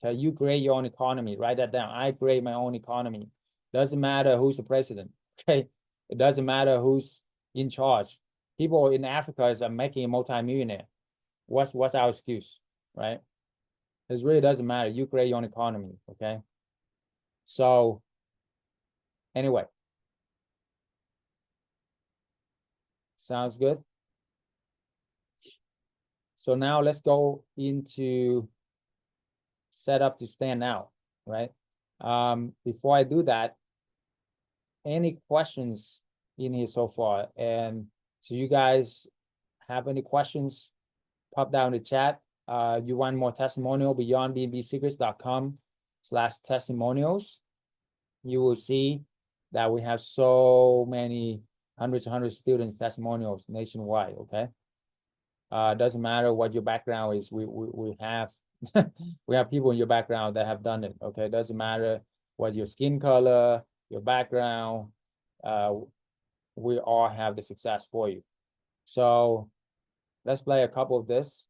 S1: Okay, you create your own economy. Write that down. I create my own economy. Doesn't matter who's the president. Okay, it doesn't matter who's in charge. People in Africa are making a multi-millionaire. What's our excuse, right? It really doesn't matter. You create your own economy. Okay. So anyway, sounds good. So now let's go into setup to stand out, right? Before I do that, any questions in here so far? And so you guys have any questions, pop down in the chat. You want more testimonial, beyondbnbsecrets.com/testimonials. You will see that we have so many hundreds of students testimonials nationwide. Okay. Doesn't matter what your background is. We have we have people in your background that have done it. Okay. Doesn't matter what your skin color, your background. We all have the success for you. So let's play a couple of this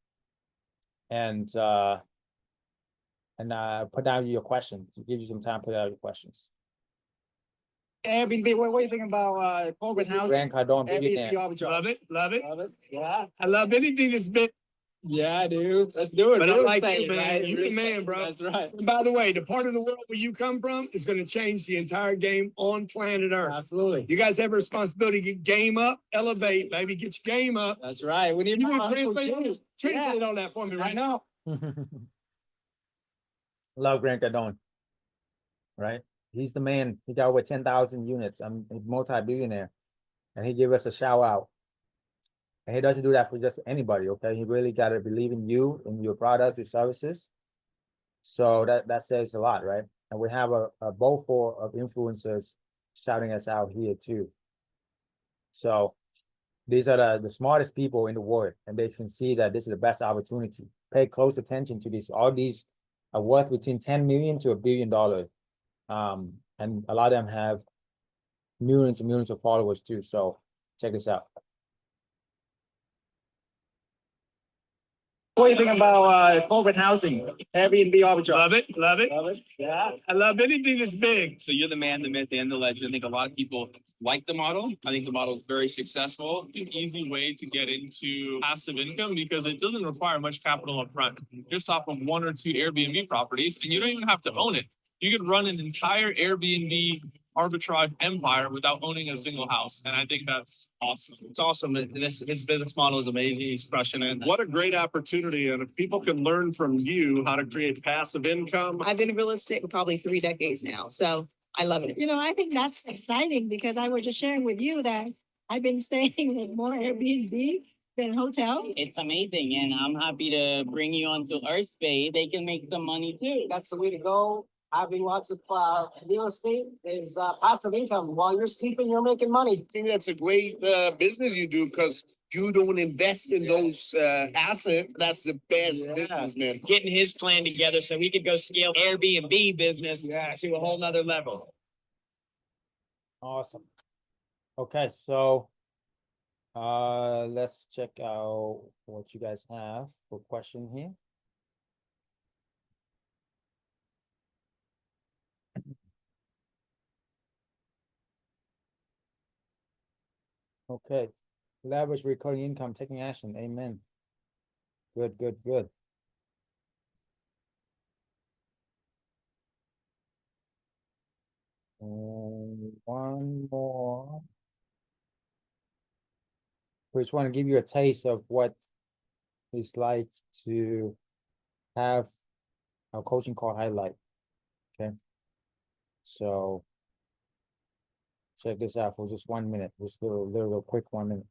S1: and put down your questions. Give you some time to put out your questions.
S2: Airbnb, what do you think about corporate housing?
S1: Grant Cardone,
S2: Airbnb
S1: billionaire.
S2: arbitrage.
S3: Love it, love it.
S2: Love it. Yeah.
S3: I love anything that's been.
S2: Yeah, dude. Let's do it.
S3: But I
S2: Real
S3: like
S2: estate,
S3: you, man.
S2: right?
S3: You
S2: Real
S3: the man,
S2: estate.
S3: bro.
S2: That's right.
S3: And by the way, the part of the world where you come from is going to change the entire game on planet Earth.
S2: Absolutely.
S3: You guys have a responsibility to get game up, elevate, baby, get your game up.
S2: That's right. We need
S3: You
S2: more
S3: can translate
S2: Yeah.
S3: on that for me
S2: I
S3: right now.
S2: know.
S1: Love Grant Cardone, right? He's the man. He got over 10,000 units. I'm a multi-billionaire, and he gave us a shout out. And he doesn't do that for just anybody. Okay, he really got to believe in you and your products, your services. So that says a lot, right? And we have a bowl full of influencers shouting us out here too. So these are the smartest people in the world, and they can see that this is the best opportunity. Pay close attention to this. All these are worth between 10 million to $1 billion. And a lot of them have millions and millions of followers too. So check this out.
S4: What do you think about corporate housing, Airbnb arbitrage?
S3: Love it, love it.
S4: Love it. Yeah.
S3: I love anything that's big.
S2: So you're the man, the myth, and the legend. I think a lot of people like the model. I think the model is very successful. An easy way to get into passive income because it doesn't require much capital upfront. You're off of one or two Airbnb properties, and you don't even have to own it. You could run an entire Airbnb arbitrage empire without owning a single house. And I think that's awesome. It's awesome. His business model is amazing. He's crushing it.
S5: What a great opportunity. And if people can learn from you how to create passive income.
S6: I've been in real estate for probably 3 decades now, so I love it.
S7: You know, I think that's exciting because I was just sharing with you that I've been staying in more Airbnb than hotels.
S8: It's amazing, and I'm happy to bring you onto our space. They can make some money too.
S9: That's the way to go. Having lots of real estate is passive income. While you're sleeping, you're making money.
S10: I think that's a great business you do because you don't invest in those assets. That's the best business, man.
S4: Getting his plan together so we could go scale Airbnb business to a whole nother level.
S1: Awesome. Okay, so let's check out what you guys have for question here. Okay, leverage recurring income, taking action. Amen. Good, good, good. And one more. We just want to give you a taste of what it's like to have our coaching call highlight. Okay. So check this out for just 1 minute. Just little quick 1 minute.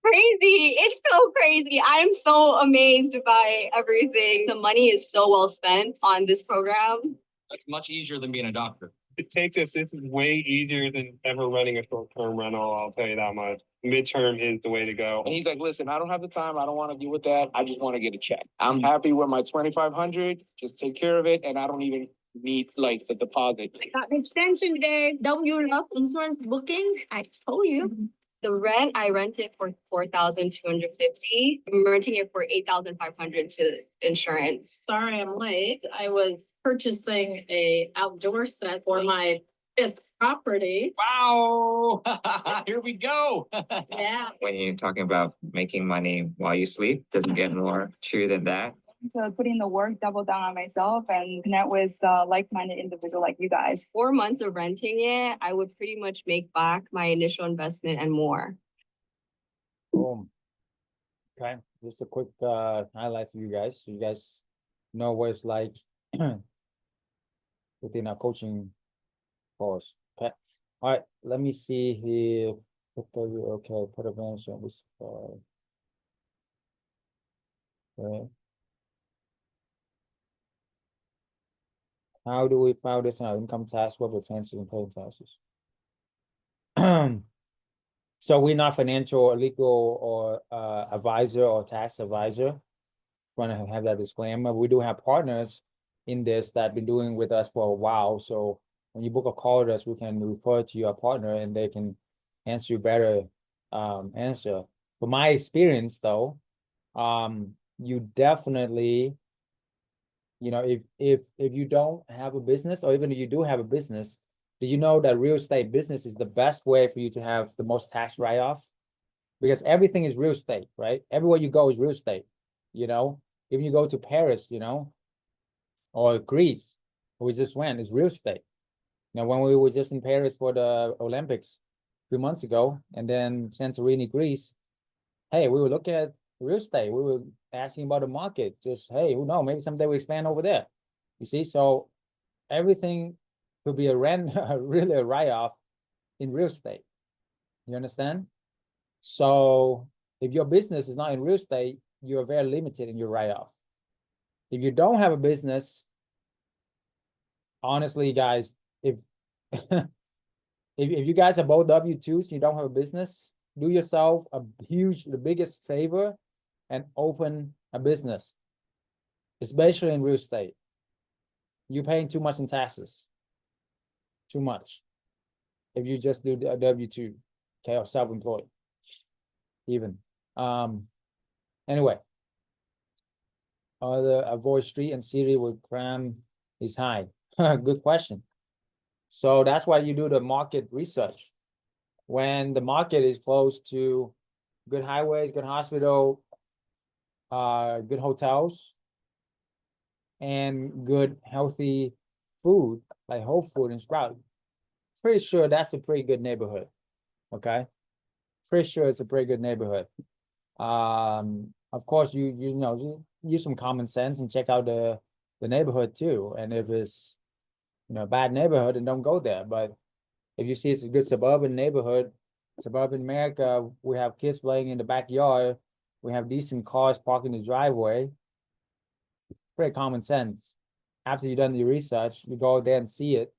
S11: Crazy. It's so crazy. I'm so amazed by everything. The money is so well spent on this program.
S2: That's much easier than being a doctor.
S5: To take this is way easier than ever running a short-term rental. I'll tell you that much. Midterm is the way to go.
S4: And he's like, listen, I don't have the time. I don't want to deal with that. I just want to get a check. I'm happy with my 2,500. Just take care of it. And I don't even need like the deposit.
S7: I got an extension today. W Love Insurance Booking. I told you.
S11: The rent, I rent it for $4,250. I'm renting it for $8,500 to insurance.
S7: Sorry, I'm late. I was purchasing a outdoor set for my 5th property.
S2: Wow. Here we go.
S7: Yeah.
S12: When you're talking about making money while you sleep, doesn't get more true than that.
S6: To put in the work, double down on myself, and connect with like-minded individual like you guys.
S11: 4 months of renting it, I would pretty much make back my initial investment and more.
S1: Boom. Okay, just a quick highlight for you guys, so you guys know what it's like within our coaching course. Okay, all right. Let me see here. Okay, put advantage on this. Okay. How do we file this in our income tax? What percentage and paying taxes? So we're not financial or legal or advisor or tax advisor. Want to have that disclaimer. We do have partners in this that have been doing with us for a while. So when you book a call with us, we can refer to your partner and they can answer you better answer. From my experience though, you definitely, you know, if you don't have a business, or even if you do have a business, do you know that real estate business is the best way for you to have the most tax write-off? Because everything is real estate, right? Everywhere you go is real estate, you know? If you go to Paris, you know, or Greece, we just went, it's real estate. You know, when we were just in Paris for the Olympics 3 months ago, and then Santorini, Greece, hey, we were looking at real estate. We were asking about the market. Just, hey, who knows? Maybe someday we expand over there. You see, so everything could be a rent, really a write-off in real estate. You understand? So if your business is not in real estate, you're very limited in your write-off. If you don't have a business, honestly, guys, if if you guys are both W-2s, you don't have a business, do yourself the biggest favor and open a business, especially in real estate. You're paying too much in taxes. too much. If you just do a W-2, okay, or self-employed. Even. Anyway. The avoid street and city with crime is high. Good question. So that's why you do the market research. When the market is close to good highways, good hospital, good hotels, and good healthy food like Whole Food and Sprout, pretty sure that's a pretty good neighborhood. Okay, pretty sure it's a pretty good neighborhood. Of course, you know, just use some common sense and check out the neighborhood too. And if it's, you know, a bad neighborhood, then don't go there. But if you see it's a good suburban neighborhood, suburban America, we have kids playing in the backyard, we have decent cars parked in the driveway. Pretty common sense. After you've done your research, you go there and see it.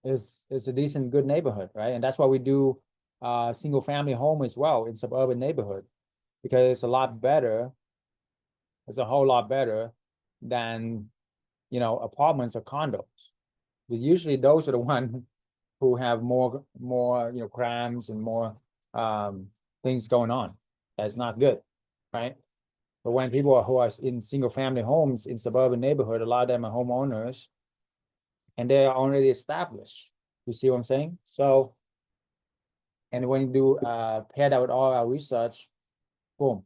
S1: It's a decent, good neighborhood, right? And that's why we do single family home as well in suburban neighborhood, because it's a lot better. It's a whole lot better than, you know, apartments or condos. Because usually those are the ones who have more, you know, crimes and more things going on. That's not good, right? But when people who are in single family homes in suburban neighborhood, a lot of them are homeowners and they are already established. You see what I'm saying? So, and when you do pair that with all our research, boom.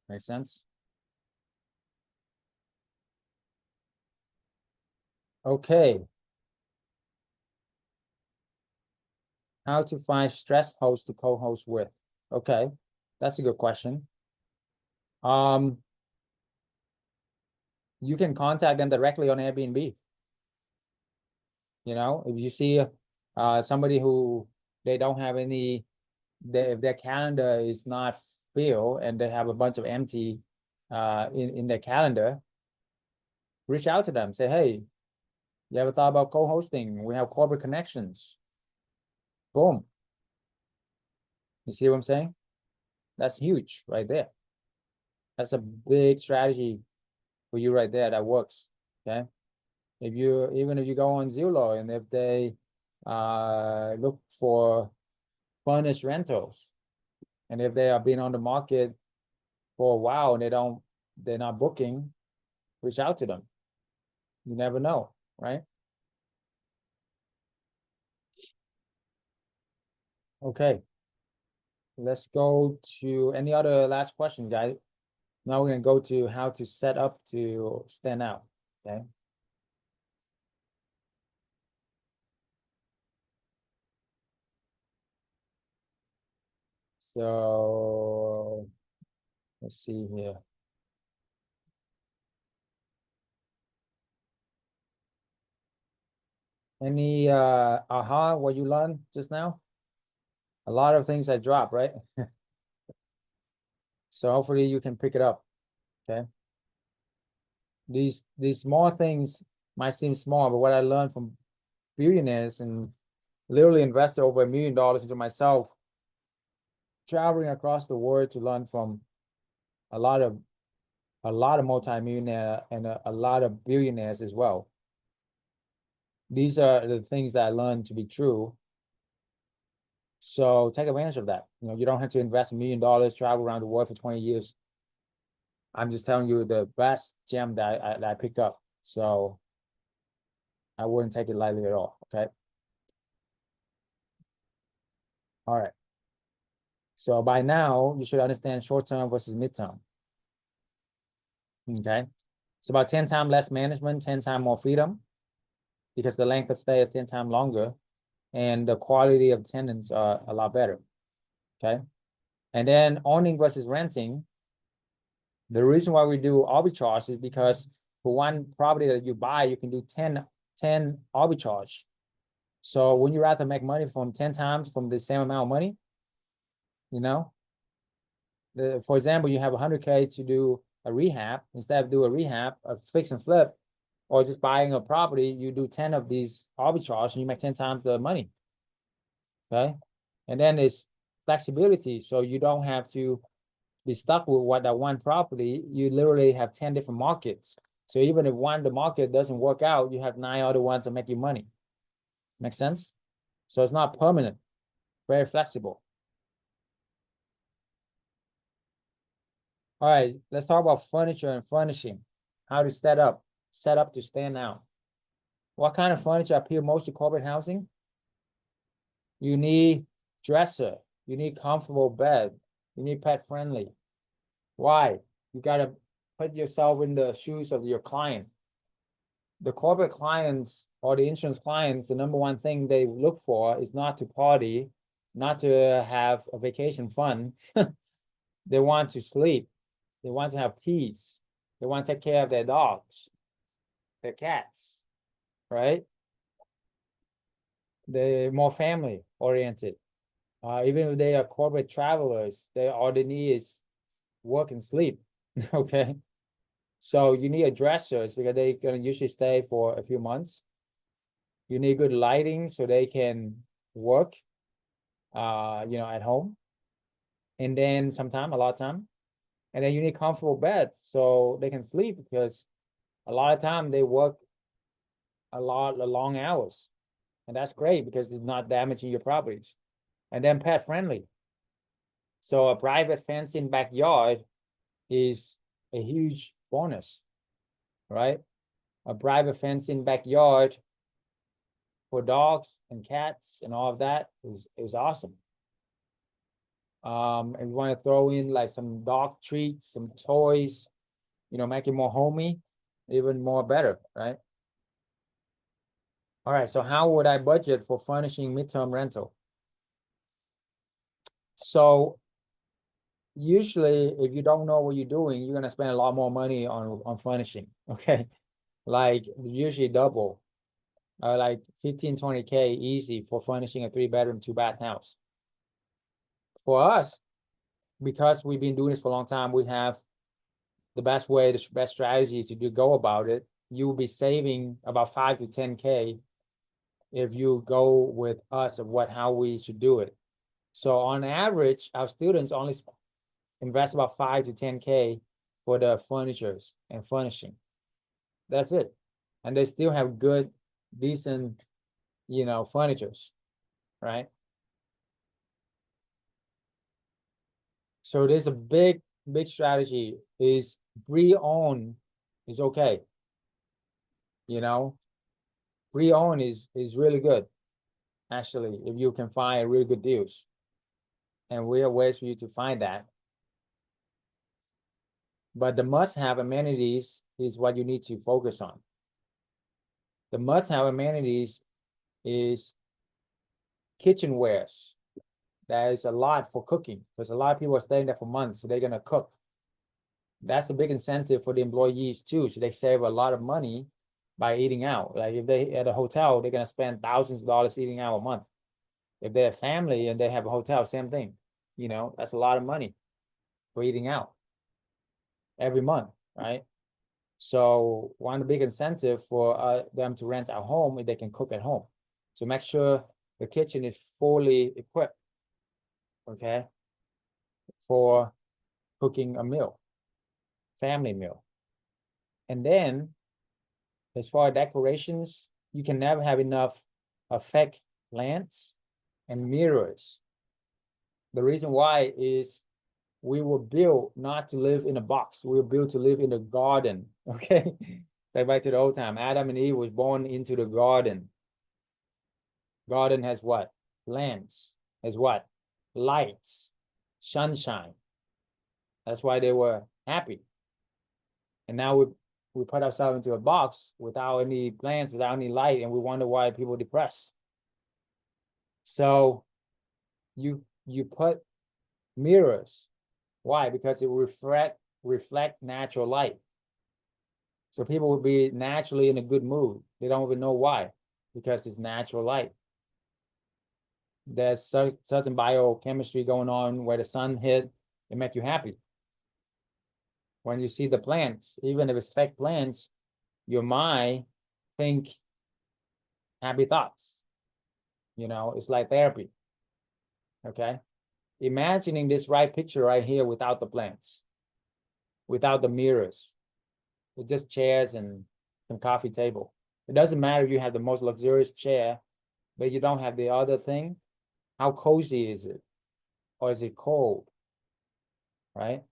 S1: Makes sense? Okay. How to find stress host to co-host with? Okay, that's a good question. You can contact them directly on Airbnb. You know, if you see somebody who they don't have any, if their calendar is not filled and they have a bunch of empty in their calendar, reach out to them. Say, hey, you ever thought about co-hosting? We have corporate connections. Boom. You see what I'm saying? That's huge right there. That's a big strategy for you right there that works. Okay. Even if you go on Zillow and if they look for furnished rentals, and if they have been on the market for a while and they're not booking, reach out to them. You never know, right? Okay. Let's go to any other last question, guys. Now we're gonna go to how to set up to stand out. Okay. So let's see here. Any aha what you learned just now? A lot of things I dropped, right? So hopefully you can pick it up. Okay. These small things might seem small, but what I learned from billionaires and literally invested over $1 million into myself, traveling across the world to learn from a lot of multimillionaire and a lot of billionaires as well. These are the things that I learned to be true. So take advantage of that. You know, you don't have to invest $1 million, travel around the world for 20 years. I'm just telling you the best gem that I picked up. So I wouldn't take it lightly at all. Okay. All right. So by now you should understand short-term versus midterm. Okay. It's about 10 times less management, 10 times more freedom, because the length of stay is 10 times longer and the quality of tenants are a lot better. Okay. And then owning versus renting. The reason why we do arbitrage is because for one property that you buy, you can do 10 arbitrage. So when you rather make money from 10 times from the same amount of money, you know, for example, you have 100K to do a rehab, instead of do a rehab, a fix and flip, or just buying a property, you do 10 of these arbitrage and you make 10 times the money. Okay. And then it's flexibility. So you don't have to be stuck with that one property. You literally have 10 different markets So even if one, the market doesn't work out, you have 9 other ones that make you money. Make sense? So it's not permanent, very flexible. All right, let's talk about furniture and furnishing. How to set up to stand out. What kind of furniture appeal most to corporate housing? You need dresser, you need comfortable bed, you need pet friendly. Why? You gotta put yourself in the shoes of your client. The corporate clients or the insurance clients, the number one thing they look for is not to party, not to have a vacation fun. They want to sleep. They want to have peace. They want to take care of their dogs, their cats, right? They're more family oriented. Even if they are corporate travelers, all they need is work and sleep. Okay. So you need a dressers because they're gonna usually stay for a few months. You need good lighting so they can work, at home. And then a lot of time. And then you need comfortable beds so they can sleep because a lot of time they work a lot of long hours. And that's great because it's not damaging your properties. And then pet friendly. So a private fence in backyard is a huge bonus, right? A private fence in backyard for dogs and cats and all of that is awesome. And you want to throw in like some dog treats, some toys, make it more homey, even more better, right? All right, so how would I budget for furnishing midterm rental? So usually if you don't know what you're doing, you're gonna spend a lot more money on furnishing, okay? Like usually double, like 15-20K easy for furnishing a 3-bedroom, 2-bath house. For us, because we've been doing this for a long time, we have the best way, the best strategy to go about it. You will be saving about 5 to 10K if you go with us of how we should do it. So on average, our students only invest about 5 to 10K for the furnitures and furnishing. That's it. And they still have good, decent, furnitures, right? So there's a big strategy is pre-own is okay. Pre-own is really good, actually, if you can find really good deals. And we have ways for you to find that. But the must-have amenities is what you need to focus on. The must-have amenities is kitchenwares. That is a lot for cooking because a lot of people are staying there for months, so they're gonna cook. That's a big incentive for the employees too, so they save a lot of money by eating out. Like if they at a hotel, they're gonna spend thousands of dollars eating out a month. If they're a family and they have a hotel, same thing. That's a lot of money for eating out every month, right? So one big incentive for them to rent a home is they can cook at home. So make sure the kitchen is fully equipped, okay, for cooking a meal, family meal. And then as far as decorations, you can never have enough effect lamps and mirrors. The reason why is we were built not to live in a box. We were built to live in a garden, okay? Like back to the old time, Adam and Eve was born into the garden. Garden has what? Lamps. Has what? Lights, sunshine. That's why they were happy. And now we put ourselves into a box without any plants, without any light, and we wonder why people are depressed. So you put mirrors. Why? Because it reflect natural light. So people will be naturally in a good mood. They don't even know why, because it's natural light. There's certain biochemistry going on where the sun hit, it make you happy. When you see the plants, even if it's fake plants, your mind think happy thoughts. It's like therapy. Okay. Imagining this picture right here without the plants, without the mirrors. with just chairs and some coffee table. It doesn't matter if you have the most luxurious chair, but you don't have the other thing. How cozy is it? Or is it cold? Right?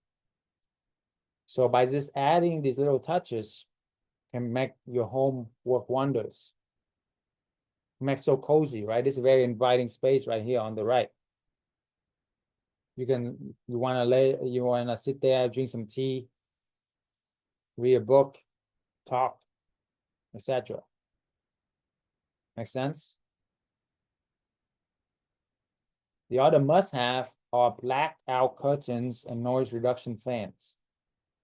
S1: So by just adding these little touches can make your home work wonders. Make so cozy, right? This is a very inviting space right here on the right. You want to sit there, drink some tea, read a book, talk, etc. Make sense? The other must-have are blackout curtains and noise reduction fans.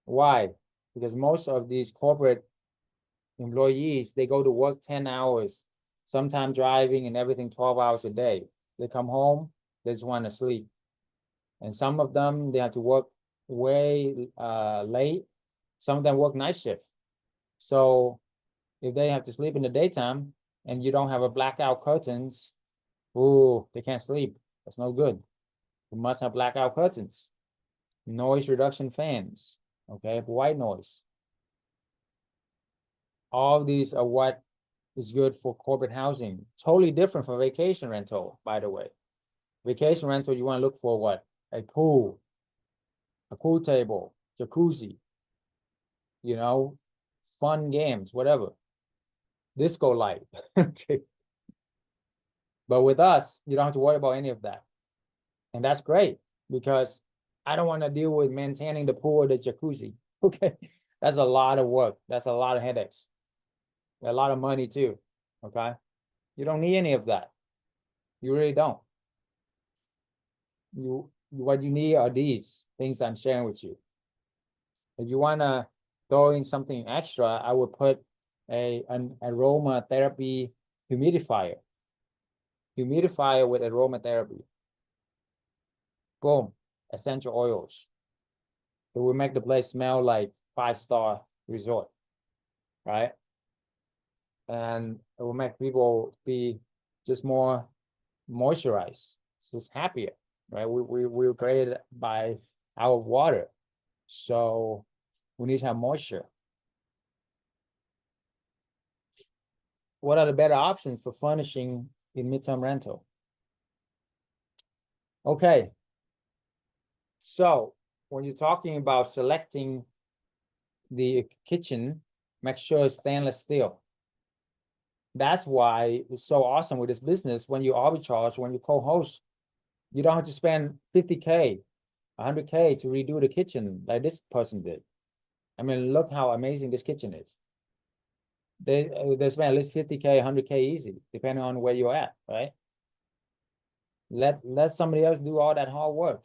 S1: Why? Because most of these corporate employees, they go to work 10 hours, sometimes driving and everything 12 hours a day. They come home, they just want to sleep. And some of them, they have to work way late. Some of them work night shift. So if they have to sleep in the daytime and you don't have a blackout curtains, ooh, they can't sleep. That's no good. You must have blackout curtains, noise reduction fans, okay, white noise. All these are what is good for corporate housing. Totally different from vacation rental, by the way. Vacation rental, you want to look for what? A pool table, jacuzzi, you know, fun games, whatever. Disco light. Okay. But with us, you don't have to worry about any of that. And that's great because I don't want to deal with maintaining the pool or the jacuzzi. Okay. That's a lot of work. That's a lot of headaches. A lot of money too. Okay. You don't need any of that. You really don't. What you need are these things I'm sharing with you. If you want to throw in something extra, I would put an aromatherapy humidifier. Humidifier with aromatherapy. Boom, essential oils. It will make the place smell like 5-star resort, right? And it will make people be just more moisturized, just happier, right? We were created by our water, so we need to have moisture. What are the better options for furnishing in midterm rental? Okay, so when you're talking about selecting the kitchen, make sure it's stainless steel. That's why it's so awesome with this business. When you arbitrage, when you co-host, you don't have to spend 50K, 100K to redo the kitchen like this person did. I mean, look how amazing this kitchen is. They spend at least 50K, 100K easy, depending on where you're at, right? Let somebody else do all that hard work.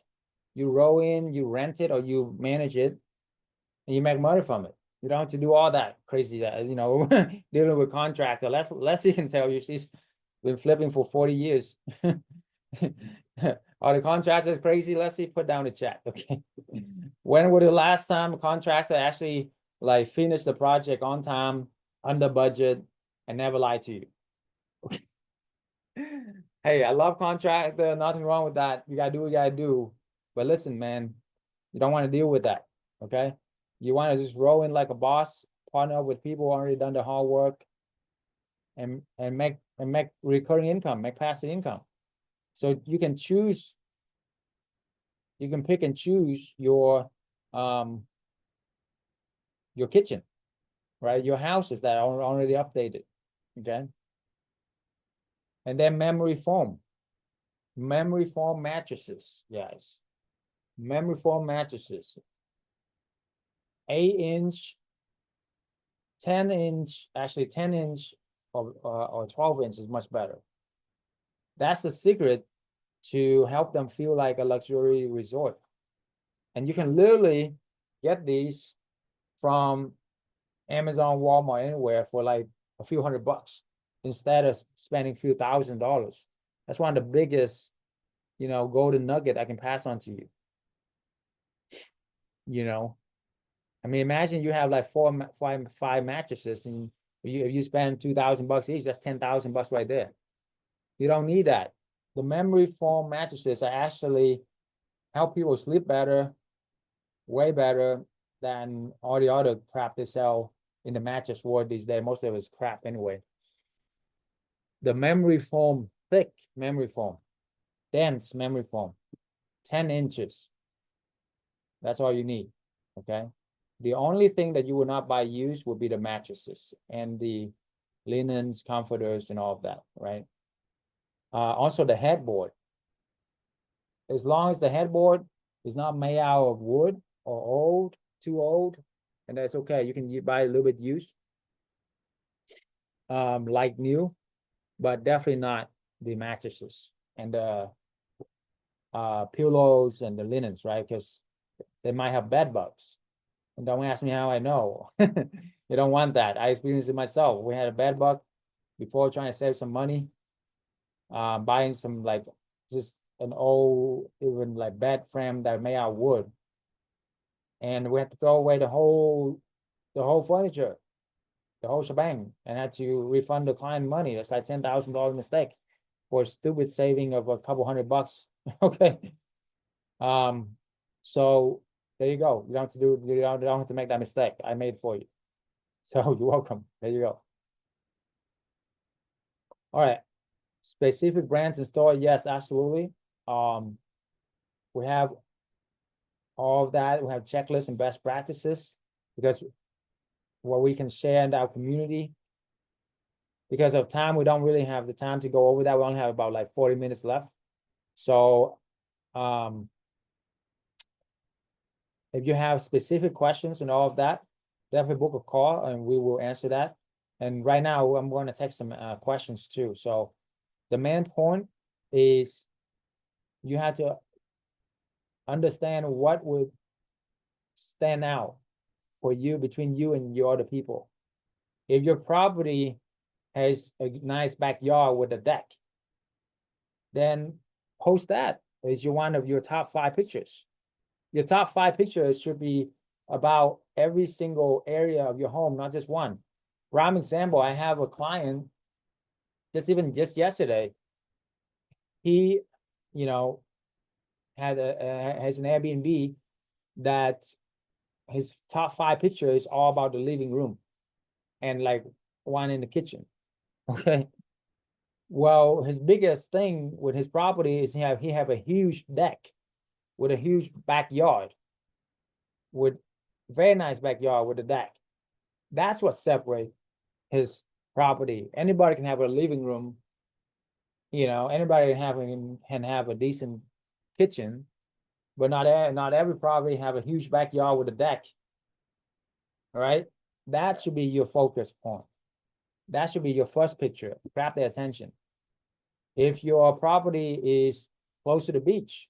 S1: You roll in, you rent it, or you manage it, and you make money from it. You don't have to do all that crazy, you know, dealing with contractor. Leslie can tell you she's been flipping for 40 years. Are the contractors crazy? Leslie, put down the chat, okay? When was the last time a contractor actually like finished the project on time, under budget, and never lied to you? Okay. Hey, I love contractor, nothing wrong with that. You gotta do what you gotta do. But listen, man, you don't want to deal with that, okay? You want to just roll in like a boss, partner up with people who already done the hard work, and make recurring income, make passive income. So you can choose, you can pick and choose your kitchen, right? Your houses that are already updated, okay? And then memory foam mattresses, guys. Memory foam mattresses. 8-inch, 10-inch, actually 10-inch or 12-inch is much better. That's the secret to help them feel like a luxury resort. And you can literally get these from Amazon, Walmart, anywhere for like a few $100 instead of spending a few $1,000s. That's one of the biggest, you know, golden nugget I can pass on to you. You know, I mean, imagine you have like five mattresses, and if you spend $2,000 each, that's $10,000 right there. You don't need that. The memory foam mattresses are actually help people sleep better, way better, than all the other crap they sell in the mattress world these days. Most of it is crap anyway. The memory foam, thick memory foam, dense memory foam, 10 inches. That's all you need, okay? The only thing that you will not buy used would be the mattresses and the linens, comforters, and all of that, right? Also the headboard. As long as the headboard is not made out of wood or old, too old, and that's okay. You can buy a little bit used, like new, but definitely not the mattresses and the pillows and the linens, right? Because they might have bed bugs. And don't ask me how I know. You don't want that. I experienced it myself. We had a bed bug before trying to save some money, buying some like just an old, even like bed frame that made out of wood. And we had to throw away the whole furniture, the whole shebang, and had to refund the client money. That's like $10,000 mistake for a stupid saving of a couple $100. Okay. So there you go. You don't have to do, you don't have to make that mistake. I made it for you. So you're welcome. There you go. All right. Specific brands in store. Yes, absolutely. We have all of that. We have checklists and best practices because what we can share in our community. Because of time, we don't really have the time to go over that. We only have about like 40 minutes left. So if you have specific questions and all of that, definitely book a call and we will answer that. And right now I'm going to take some questions too. So the main point is you have to understand what would stand out for you between you and your other people. If your property has a nice backyard with a deck, then post that as one of your top 5 pictures. Your top 5 pictures should be about every single area of your home, not just one. Prime example, I have a client just yesterday. He, you know, has an Airbnb that his top 5 pictures is all about the living room and like one in the kitchen. Okay. Well, his biggest thing with his property is he have a huge deck with a huge backyard, with very nice backyard with a deck. That's what separates his property. Anybody can have a living room, you know, anybody can have a decent kitchen, but not every property have a huge backyard with a deck. All right, that should be your focus point. That should be your first picture. Grab their attention. If your property is close to the beach,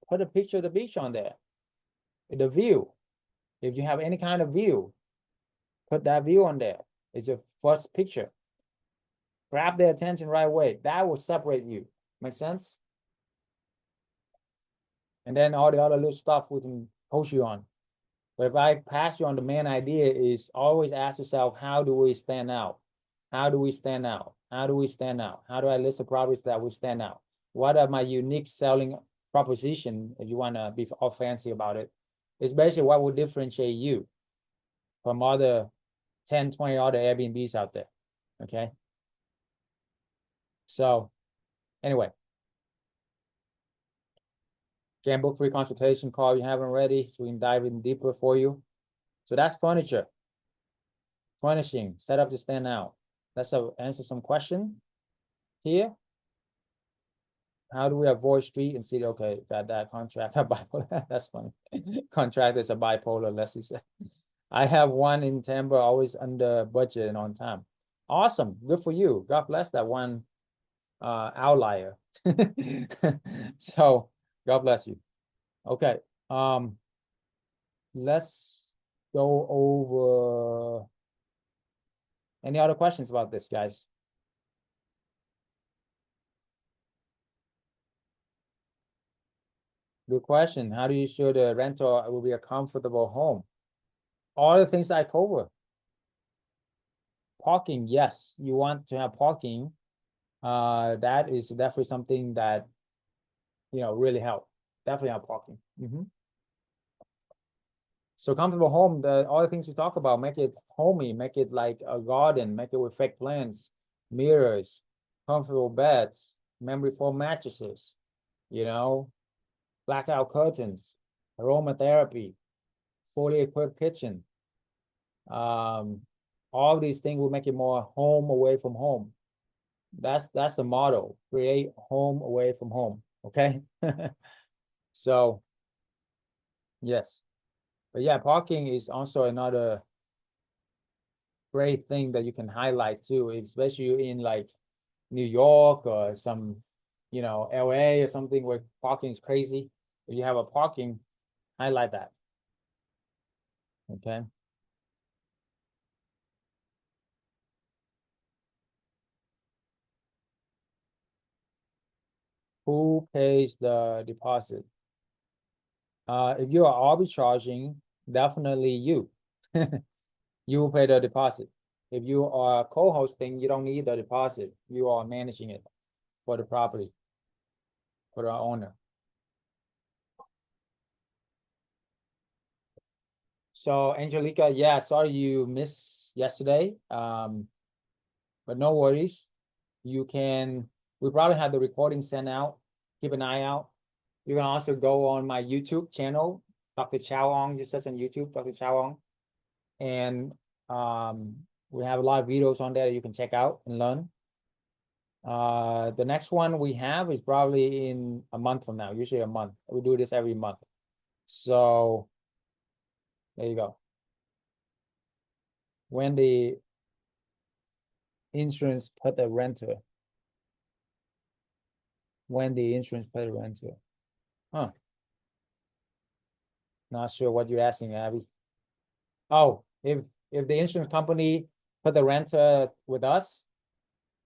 S1: put a picture of the beach on there. The view. If you have any kind of view, put that view on there. It's your first picture. Grab their attention right away. That will separate you. Make sense? And then all the other little stuff we can coach you on. But if I pass you on the main idea is always ask yourself, how do we stand out? How do we stand out? How do we stand out? How do I list the properties that we stand out? What are my unique selling proposition, if you want to be all fancy about it? It's basically what will differentiate you from other 10, 20 other Airbnbs out there. Okay. So anyway, can book free consultation call if you haven't already, so we can dive in deeper for you. So that's furniture. Furnishing, set up to stand out. Let's answer some question here. How do we avoid street and city? Okay, got that. Contract bipolar. That's funny. Contract is a bipolar, Leslie said. I have one in Tampa, always under budget and on time. Awesome. Good for you. God bless that one outlier. So God bless you. Okay. Let's go over any other questions about this, guys? Good question. How do you ensure the rental will be a comfortable home? All the things I cover. Parking, yes, you want to have parking. That is definitely something that, you know, really help. Definitely have parking. So comfortable home, all the things we talk about, make it homey, make it like a garden, make it with fake plants, mirrors, comfortable beds, memory foam mattresses, blackout curtains, aromatherapy, fully equipped kitchen. All these things will make it more home away from home. That's the motto, create home away from home, okay? So, yes. But yeah, parking is also another great thing that you can highlight too, especially in like New York or some, LA or something where parking is crazy. If you have a parking, highlight that. Okay. Who pays the deposit? If you are arbitraging, definitely you. You will pay the deposit. If you are co-hosting, you don't need the deposit. You are managing it for the property, for the owner. So Angelica, yeah, sorry you missed yesterday. But no worries. We probably have the recording sent out. Keep an eye out. You can also go on my YouTube channel, Dr. Chau Ong, just search on YouTube, Dr. Chau Ong. And we have a lot of videos on there that you can check out and learn. The next one we have is probably in a month from now, usually a month. We do this every month. So there you go. When the insurance put the renter. When the insurance put the renter. Huh. Not sure what you're asking, Abby. Oh, if the insurance company put the renter with us,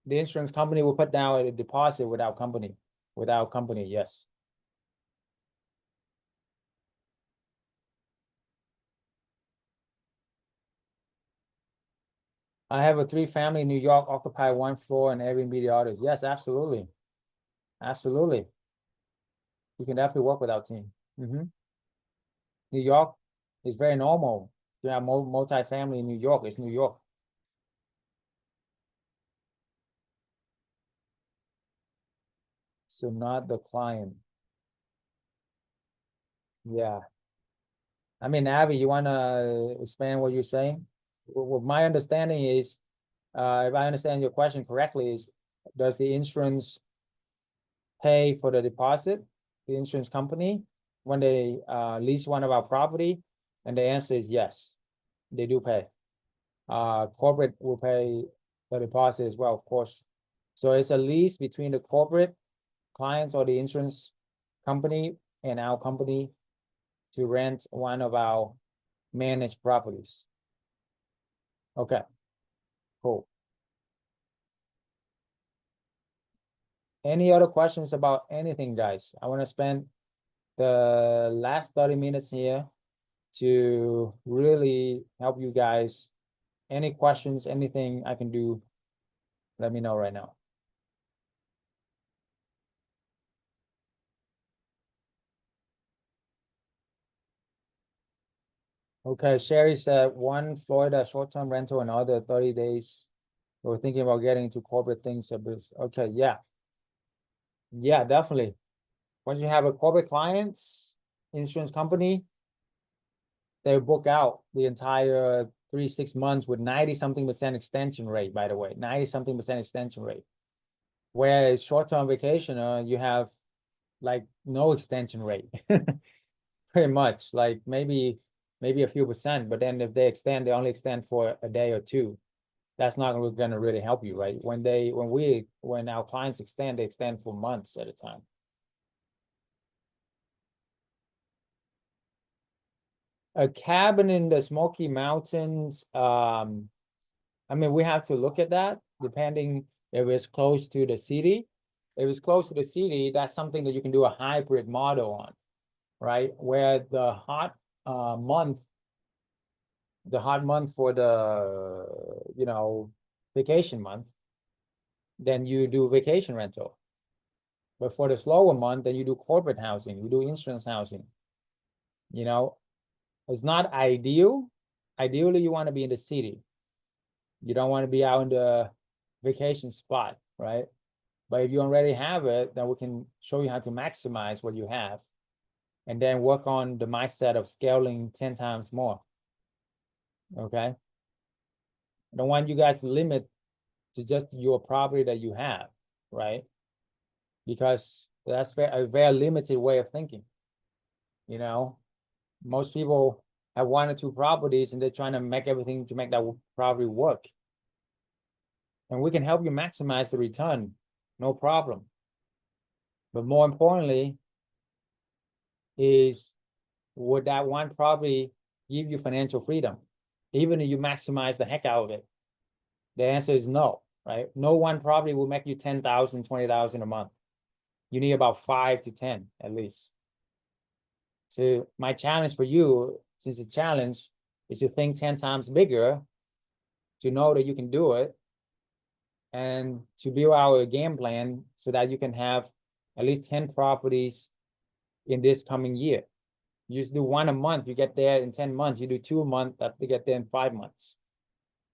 S1: the insurance company will put down a deposit without company. Without company, yes. I have a 3-family in New York, occupy 1 floor and Airbnb the others. Yes, absolutely. Absolutely. You can definitely work with our team. New York is very normal. You have multi-family in New York. It's New York. So not the client. Yeah. I mean, Abby, you want to expand what you're saying? Well, my understanding is, if I understand your question correctly, is does the insurance pay for the deposit, the insurance company, when they lease one of our property? And the answer is yes, they do pay. Corporate will pay the deposit as well, of course. So it's a lease between the corporate clients or the insurance company and our company to rent one of our managed properties. Okay, cool. Any other questions about anything, guys? I want to spend the last 30 minutes here to really help you guys. Any questions, anything I can do, let me know right now. Okay, Sherry said 1 Florida short-term rental and other 30 days. We're thinking about getting into corporate things. Okay, yeah. Yeah, definitely. Once you have a corporate clients, insurance company, they book out the entire 3-6 months with 90-something% extension rate, by the way, 90-something% extension rate. Whereas short-term vacation, you have like no extension rate, pretty much, like maybe a few percent, but then if they extend, they only extend for a day or two. That's not going to really help you, right? When our clients extend, they extend for months at a time. A cabin in the Smoky Mountains, I mean, we have to look at that depending if it's close to the city. If it's close to the city, that's something that you can do a hybrid model on, right? Where the hot month for the, vacation month, then you do vacation rental. But for the slower month, then you do corporate housing, you do insurance housing, It's not ideal. Ideally, you want to be in the city. You don't want to be out in the vacation spot, right? But if you already have it, then we can show you how to maximize what you have and then work on the mindset of scaling 10 times more. Okay. I don't want you guys to limit to just your property that you have, right? Because that's a very limited way of thinking. You know, most people have 1 or 2 properties and they're trying to make everything to make that property work. And we can help you maximize the return, no problem. But more importantly, is would that one property give you financial freedom, even if you maximize the heck out of it? The answer is no, right? No one property will make you 10,000, 20,000 a month. You need about 5 to 10 at least. So my challenge for you, since the challenge is to think 10 times bigger, to know that you can do it, and to build our game plan so that you can have at least 10 properties in this coming year. You just do 1 a month, you get there in 10 months. You do 2 a month, that you get there in 5 months.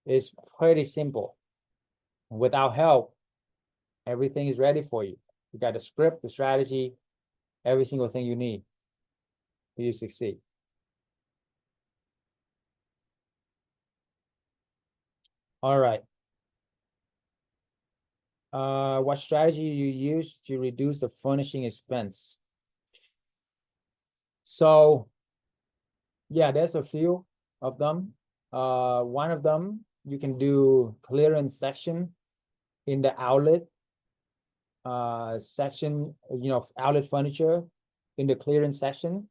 S1: It's pretty simple. Without help, everything is ready for you. You got the script, the strategy, every single thing you need for you to succeed. All right. What strategy you use to reduce the furnishing expense? So, yeah, there's a few of them. One of them, you can do clearance section in the outlet section, outlet furniture in the clearance section.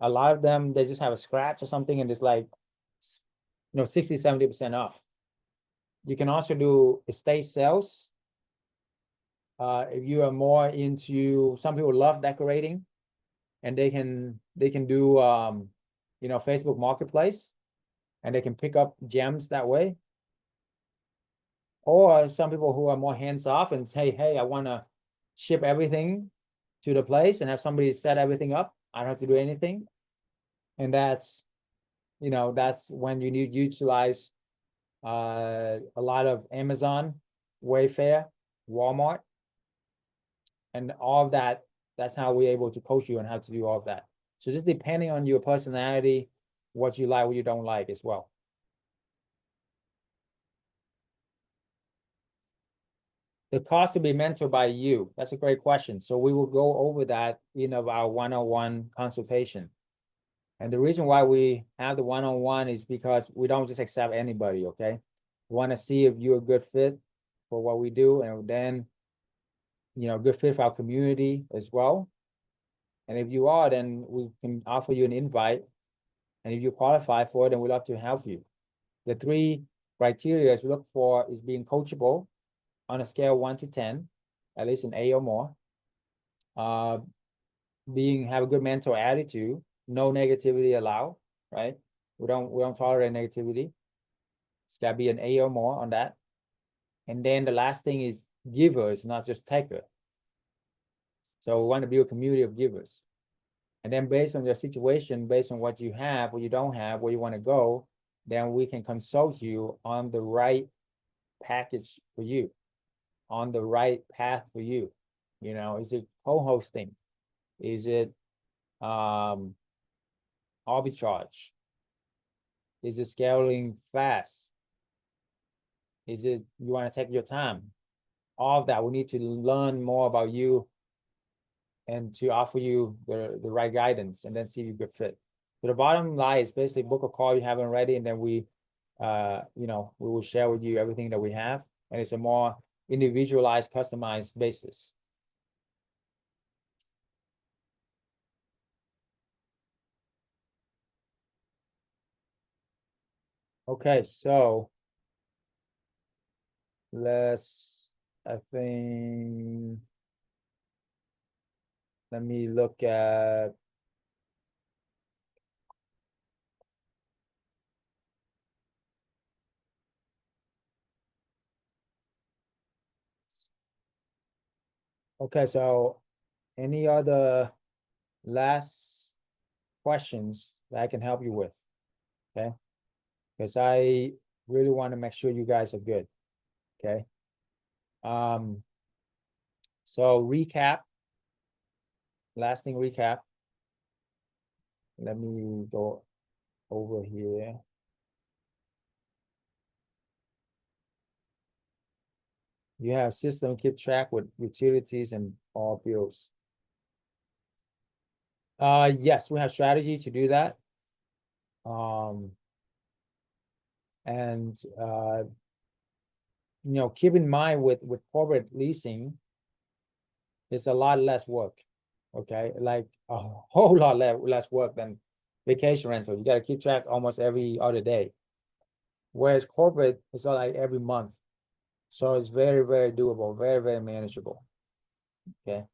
S1: A lot of them, they just have a scratch or something and it's like, 60, 70% off. You can also do estate sales. If you are more into, some people love decorating and they can do, Facebook Marketplace and they can pick up gems that way. Or some people who are more hands off and say, hey, I want to ship everything to the place and have somebody set everything up. I don't have to do anything. And that's when you need to utilize a lot of Amazon, Wayfair, Walmart, and all of that. That's how we're able to coach you on how to do all of that. So just depending on your personality, what you like, what you don't like as well. The cost to be mentored by you. That's a great question. So we will go over that in our one-on-one consultation. And the reason why we have the one-on-one is because we don't just accept anybody, okay? We want to see if you're a good fit for what we do, and then, good fit for our community as well. And if you are, then we can offer you an invite. And if you qualify for it, then we'd love to help you. The 3 criteria we look for is being coachable on a scale of 1 to 10, at least an A or more. Have a good mental attitude, no negativity allowed, right? We don't tolerate negativity. It's got to be an A or more on that. And then the last thing is givers, not just taker. So we want to build a community of givers. And then based on your situation, based on what you have, what you don't have, where you want to go, then we can consult you on the right package for you, on the right path for you. Is it co-hosting? Is it arbitrage? Is it scaling fast? Is it you want to take your time? All of that, we need to learn more about you and to offer you the right guidance and then see if you could fit. So the bottom line is basically book a call you haven't ready, and then we will share with you everything that we have. And it's a more individualized, customized basis. Okay, so let me look at, okay, so any other last questions that I can help you with? okay? Because I really want to make sure you guys are good, okay? So recap, lasting recap. Let me go over here. You have system keep track with utilities and all bills. Yes, we have strategy to do that. And you know, keep in mind with corporate leasing, it's a lot less work. Okay, like a whole lot less work than vacation rental. You got to keep track almost every other day. Whereas corporate, it's all like every month. So it's very, very doable, very, very manageable. Okay.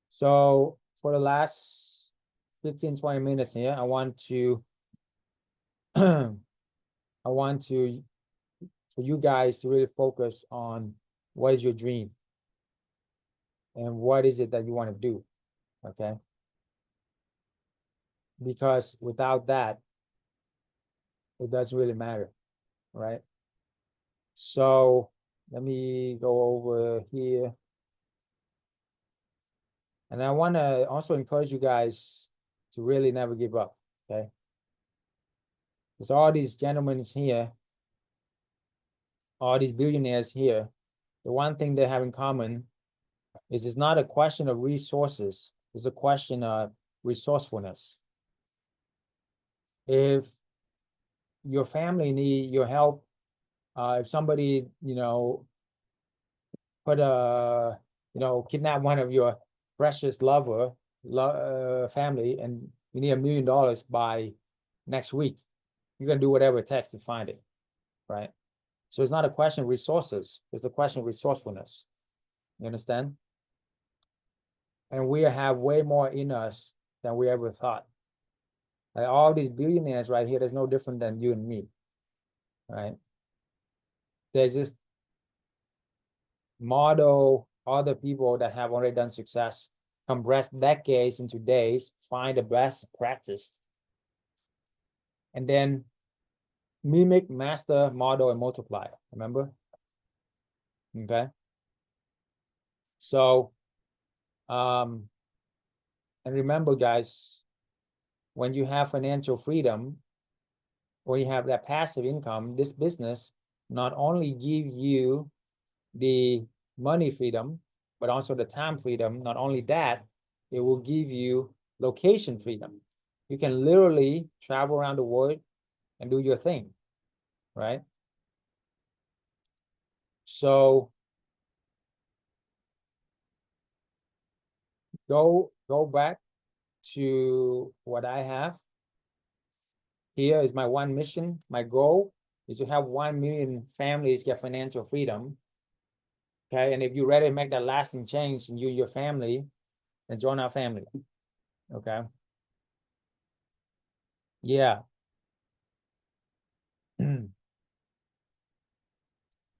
S1: So for the last 15, 20 minutes here, I want to for you guys to really focus on what is your dream and what is it that you want to do. Okay. Because without that, it doesn't really matter, right? So let me go over here. And I want to also encourage you guys to really never give up, okay? Because all these gentlemen here, all these billionaires here, the one thing they have in common is it's not a question of resources, it's a question of resourcefulness. If your family need your help, if somebody, you know, kidnap one of your precious family, and you need $1 million by next week, you're gonna do whatever it takes to find it, right? So it's not a question of resources, it's a question of resourcefulness. You understand? And we have way more in us than we ever thought. Like all these billionaires right here, there's no different than you and me, right? There's just model other people that have already done success, compress decades into days, find the best practice, and then mimic, master, model, and multiply. Remember? Okay. So, and remember, guys, when you have financial freedom or you have that passive income, this business not only give you the money freedom, but also the time freedom. Not only that, it will give you location freedom. You can literally travel around the world and do your thing, right? So go back to what I have. Here is my one mission. My goal is to have 1 million families get financial freedom. Okay, and if you're ready to make that lasting change in you and your family, then join our family. Okay. Yeah.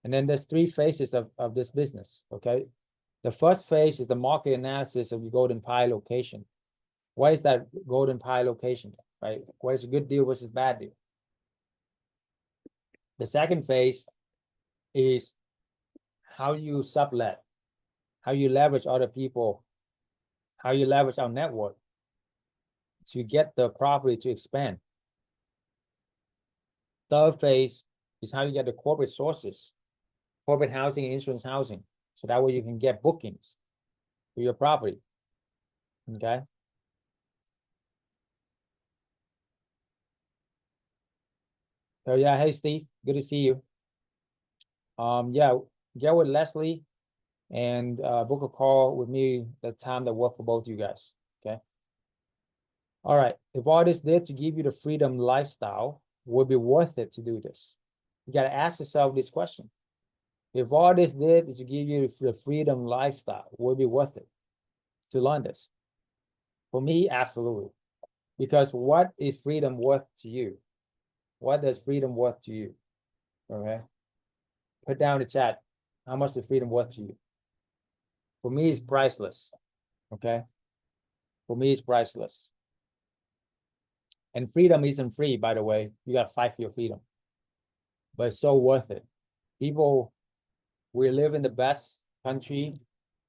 S1: And then there's 3 phases of this business. Okay. The first phase is the market analysis of your golden pie location. What is that golden pie location, right? What is a good deal versus bad deal? The second phase is how you sublet, how you leverage other people, how you leverage our network to get the property to expand. Third phase is how you get the corporate sources, corporate housing and insurance housing. So that way you can get bookings for your property. Okay. So yeah, hey Steve, good to see you. Yeah, get with Leslie and book a call with me the time that work for both you guys. Okay. All right. If all this did to give you the freedom lifestyle, would be worth it to do this? You got to ask yourself this question. If all this did is to give you the freedom lifestyle, would it be worth it to learn this? For me, absolutely. Because what is freedom worth to you? What does freedom worth to you? Okay. Put down the chat. How much is freedom worth to you? For me, it's priceless. Okay. For me, it's priceless. And freedom isn't free, by the way. You got to fight for your freedom. But it's so worth it. People, we live in the best country.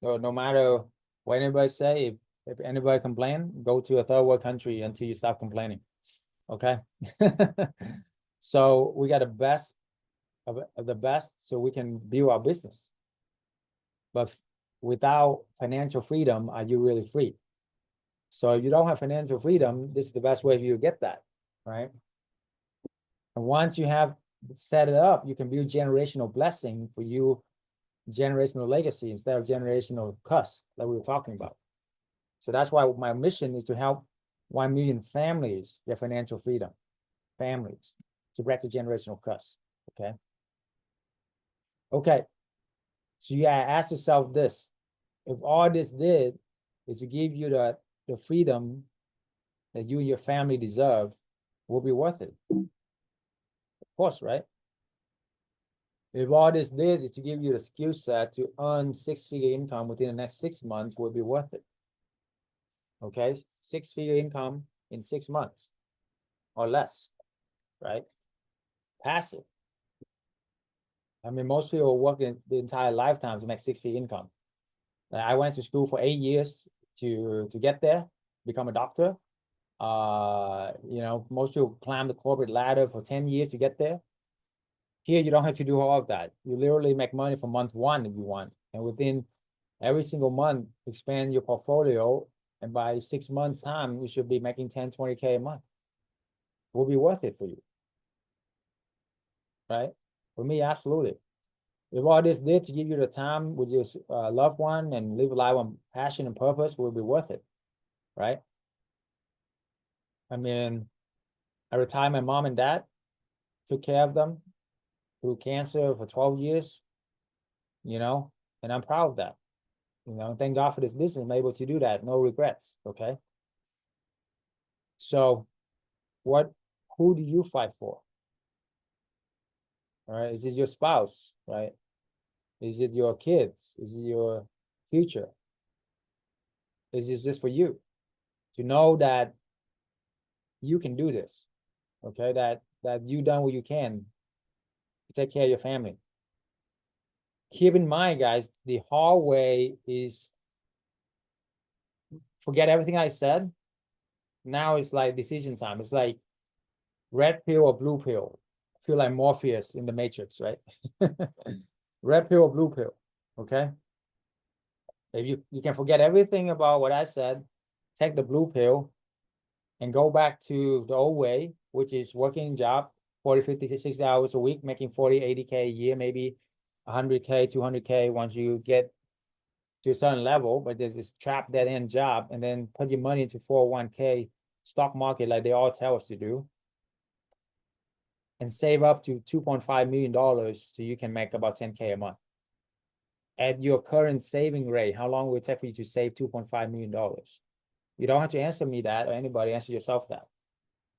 S1: No matter what anybody say, if anybody complain, go to a third world country until you stop complaining. Okay. So we got the best of the best, so we can build our business. But without financial freedom, are you really free? So if you don't have financial freedom, this is the best way for you to get that, right? And once you have set it up, you can build generational blessing for you, generational legacy instead of generational curse that we were talking about. So that's why my mission is to help 1 million families get financial freedom, families, to break the generational curse. Okay. Okay. So you gotta ask yourself this: if all this did is to give you the freedom that you and your family deserve, will be worth it? Of course, right? If all this did is to give you the skill set to earn 6-figure income within the next 6 months, will be worth it. Okay, 6-figure income in 6 months or less, right? Passive. I mean, most people work in the entire lifetime to make 6-figure income. I went to school for 8 years to get there, become a doctor. You know, most people climb the corporate ladder for 10 years to get there. Here, you don't have to do all of that. You literally make money from month 1 if you want. And within every single month, expand your portfolio. And by 6 months' time, you should be making 10, 20K a month. Will be worth it for you. Right? For me, absolutely. If all this did to give you the time with your loved one and live a life on passion and purpose, will be worth it. Right? I mean, I retired my mom and dad, took care of them through cancer for 12 years, you know, and I'm proud of that. You know, thank God for this business. I'm able to do that. No regrets. Okay. So who do you fight for? All right. Is it your spouse? Right? Is it your kids? Is it your future? Is this just for you to know that you can do this? Okay. That you done what you can to take care of your family. Keep in mind, guys, the hallway is, forget everything I said. Now it's like decision time. It's like red pill or blue pill. I feel like Morpheus in the Matrix, right? Red pill or blue pill. Okay. If you can forget everything about what I said, take the blue pill and go back to the old way, which is working job 40, 50, 60 hours a week, making 40, 80K a year, maybe 100K, 200K once you get to a certain level, but there's this trap dead end job, and then put your money into 401K stock market like they all tell us to do, and save up to $2.5 million so you can make about 10K a month. At your current saving rate, how long will it take for you to save $2.5 million? You don't have to answer me that, or anybody, answer yourself that.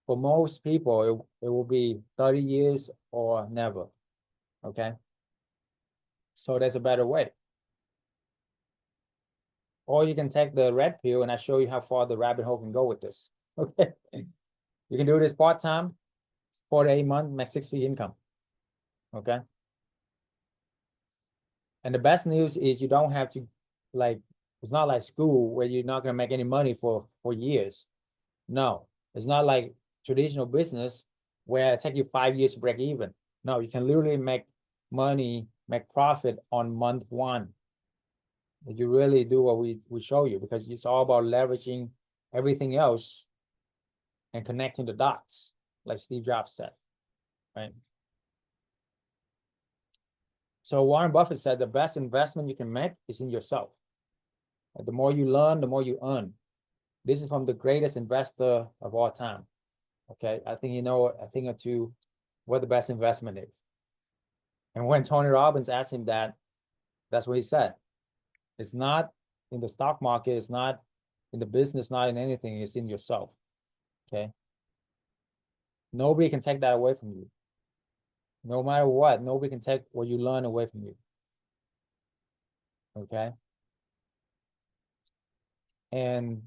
S1: For most people, it will be 30 years or never. Okay. So there's a better way. Or you can take the red pill and I show you how far the rabbit hole can go with this. Okay. You can do this part-time, 4 to 8 months, make 6-figure income. Okay. And the best news is you don't have to, like, it's not like school where you're not gonna make any money for years. No, it's not like traditional business where it takes you 5 years to break even. No, you can literally make money, make profit on month 1. If you really do what we show you, because it's all about leveraging everything else and connecting the dots, like Steve Jobs said, right? So Warren Buffett said the best investment you can make is in yourself. The more you learn, the more you earn. This is from the greatest investor of all time. Okay, I think you know a thing or two what the best investment is. And when Tony Robbins asked him that, that's what he said. It's not in the stock market, it's not in the business, not in anything, it's in yourself. Okay. Nobody can take that away from you. No matter what, nobody can take what you learn away from you. Okay. and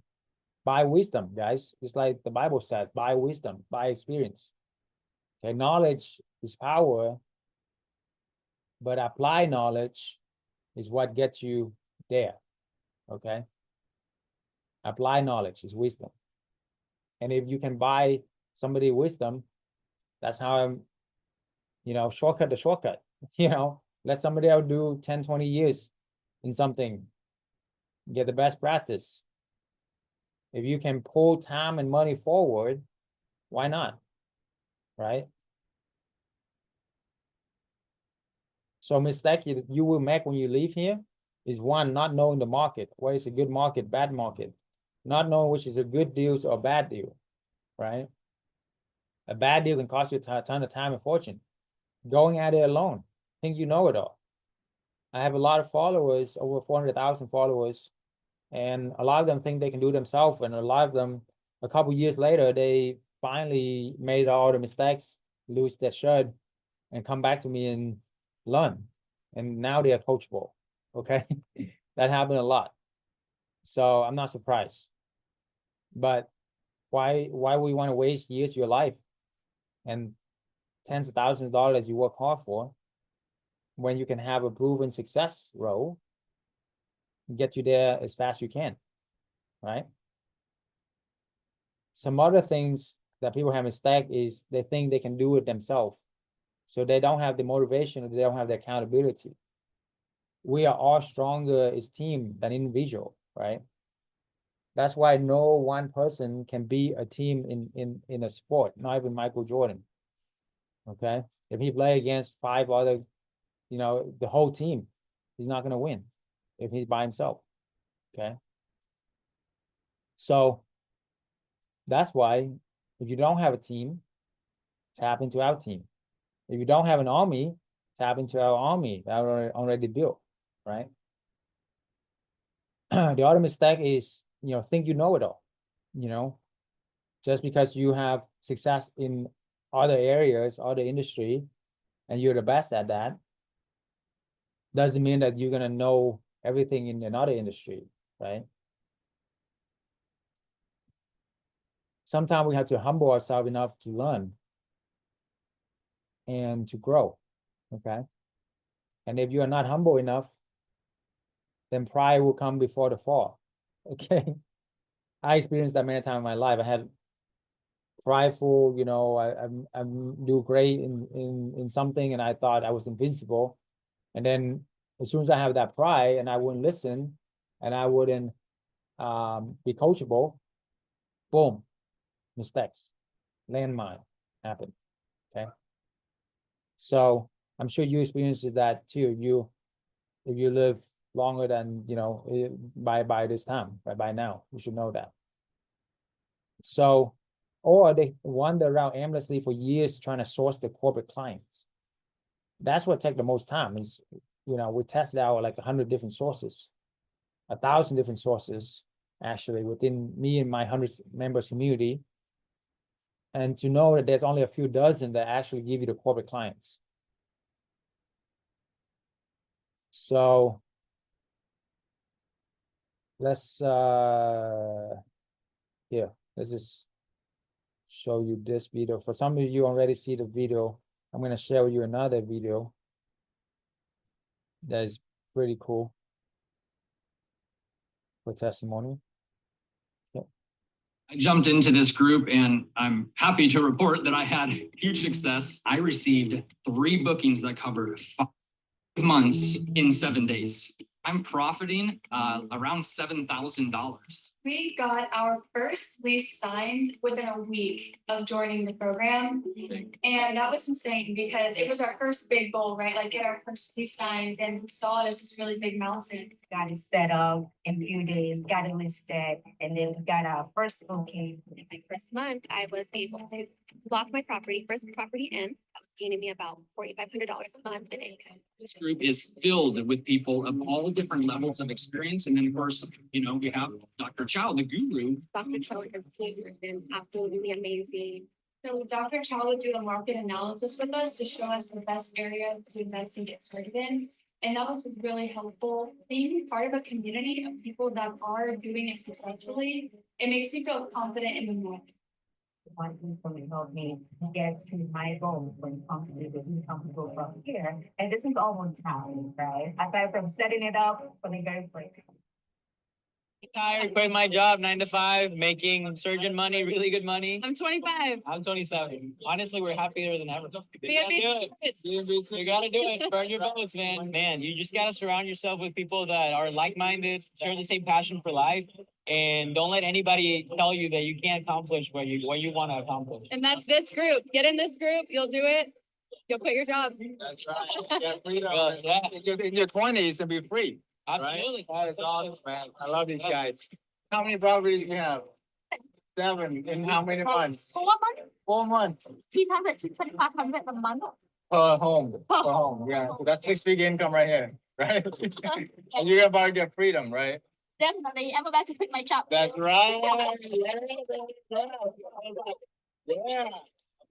S1: buy wisdom, guys. It's like the Bible said, buy wisdom, buy experience. Okay, knowledge is power, but apply knowledge is what gets you there. Okay. Apply knowledge is wisdom. And if you can buy somebody wisdom, that's how I'm, shortcut the shortcut. Let somebody else do 10, 20 years in something, get the best practice. If you can pull time and money forward, why not? Right? So mistake you will make when you leave here is one, not knowing the market. What is a good market, bad market? Not knowing which is a good deal or a bad deal, right? A bad deal can cost you a ton of time and fortune. Going at it alone, think you know it all. I have a lot of followers, over 400,000 followers, and a lot of them think they can do it themselves, and a lot of them, a couple years later, they finally made all the mistakes, lose their shirt, and come back to me and learn. And now they are coachable. Okay. That happened a lot. So I'm not surprised. But why we want to waste years of your life and tens of thousands of dollars you work hard for when you can have a proven success role, get you there as fast as you can, right? Some other things that people have mistake is they think they can do it themselves. So they don't have the motivation, or they don't have the accountability. We are all stronger as team than individual, right? That's why no one person can be a team in a sport, not even Michael Jordan. Okay. If he play against 5 other, the whole team, he's not going to win if he's by himself. Okay. So that's why if you don't have a team, tap into our team. If you don't have an army, tap into our army that are already built, right? The other mistake is, think you know it all, just because you have success in other areas, other industry, and you're the best at that, doesn't mean that you're going to know everything in another industry, right? Sometimes we have to humble ourselves enough to learn and to grow, okay? And if you are not humble enough, then pride will come before the fall, okay? I experienced that many times in my life. I had prideful, I do great in something, and I thought I was invincible. And then as soon as I have that pride and I wouldn't listen and I wouldn't be coachable, boom, mistakes, landmine happen. Okay. So I'm sure you experienced that too. If you live longer than, by this time, by now, you should know that. So, or they wander around aimlessly for years trying to source the corporate clients. That's what take the most time is, we tested out like 100 different sources, 1,000 different sources, actually, within me and my 100 members community. And to know that there's only a few dozen that actually give you the corporate clients. So let's let's just show you this video. For some of you already see the video, I'm going to share with you another video that is pretty cool for testimony.
S13: I jumped into this group and I'm happy to report that I had huge success. I received 3 bookings that covered 5 months in 7 days. I'm profiting around $7,000.
S6: We got our first lease signed within a week of joining the program. And that was insane because it was our first big goal, right? Like get our first lease signed, and we saw it as this really big mountain.
S14: Got it set up in a few days, got it listed, and then we got our first booking.
S11: In my first month, I was able to lock my first property in. That was gaining me about $4,500 a month in income.
S13: This group is filled with people of all different levels of experience. And then of course, we have Dr. Chau, the guru.
S11: Dr. Chau has been absolutely amazing.
S6: So Dr. Chau would do a market analysis with us to show us the best areas to invest and get started in. And that was really helpful. Being part of a community of people that are doing it successfully, it makes you feel confident in the moment.
S14: One people to help me get to my goal when it comes to the income to go from here. And this is almost happening, right? Aside from setting it up for the very quick.
S8: Retired, quit my job, 9 to 5, making surgeon money, really good money.
S6: I'm 25.
S8: I'm 27. Honestly, we're happier than ever. You gotta
S6: BNB
S8: do it. You gotta do it. Burn your boats, man. Man, you just gotta surround yourself with people that are like-minded, share the same passion for life, and don't let anybody tell you that you can't accomplish what you want to accomplish.
S6: And that's this group. Get in this group, you'll do it. You'll quit your job.
S1: That's right. Yeah, freedom.
S8: Well, yeah.
S1: In your twenties and be free.
S8: Absolutely.
S1: That is awesome, man. I love these guys. How many properties do you have? 7 in how many months?
S7: 4 months,
S1: 4 months
S7: 300 to 2,500 a month.
S1: per home. Per home, yeah. So that's 6-figure income right here, right? And you're about to get freedom, right?
S7: Definitely, I'm about to quit my job.
S1: That's right. Yeah.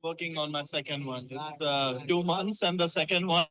S2: Working on my second one. It's 2 months and the second one.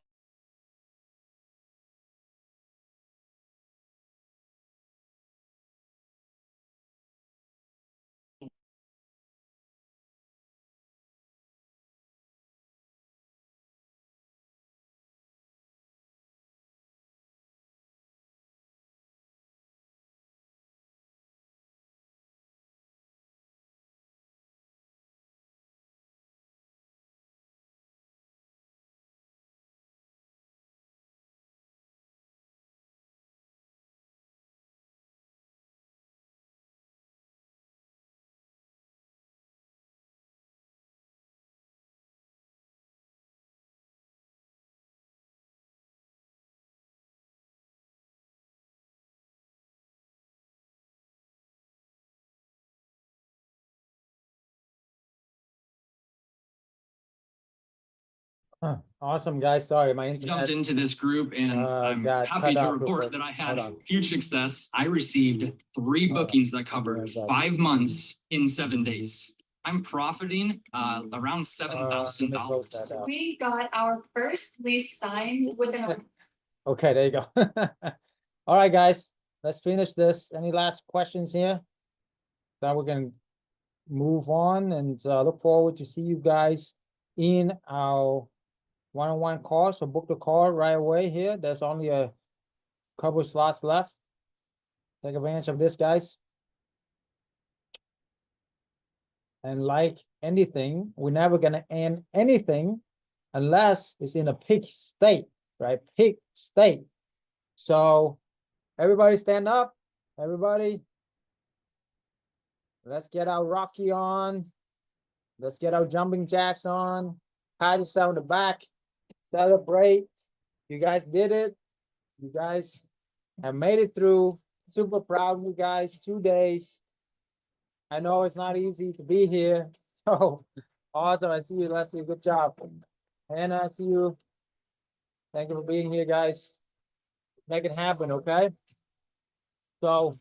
S1: Awesome, guys. Sorry, my
S13: Jumped
S1: internet.
S13: into this group and I'm
S1: got
S13: happy
S1: cut
S13: to
S1: off real
S13: report
S1: quick.
S13: that I
S1: Hold
S13: had
S1: on.
S13: huge success. I received 3
S1: Hold on.
S13: bookings that covered
S1: Hold on.
S13: 5 months in 7 days. I'm profiting around
S1: Let me close
S13: $7,000.
S1: that out.
S6: We got our first lease signed within a
S1: Okay, there you go. All right, guys, let's finish this. Any last questions here? Then we're gonna move on and look forward to see you guys in our one-on-one call. So book the call right away here. There's only a couple slots left. Take advantage of this, guys. And like anything, we're never gonna end anything unless it's in a peak state, right? Peak state. So everybody stand up, everybody. Let's get our Rocky on. Let's get our jumping jacks on. Pat yourself on the back. Celebrate. You guys did it. You guys have made it through. Super proud of you guys. 2 days. I know it's not easy to be here. So awesome. I see you, Leslie. Good job. Hannah, I see you. Thank you for being here, guys. Make it happen, okay? So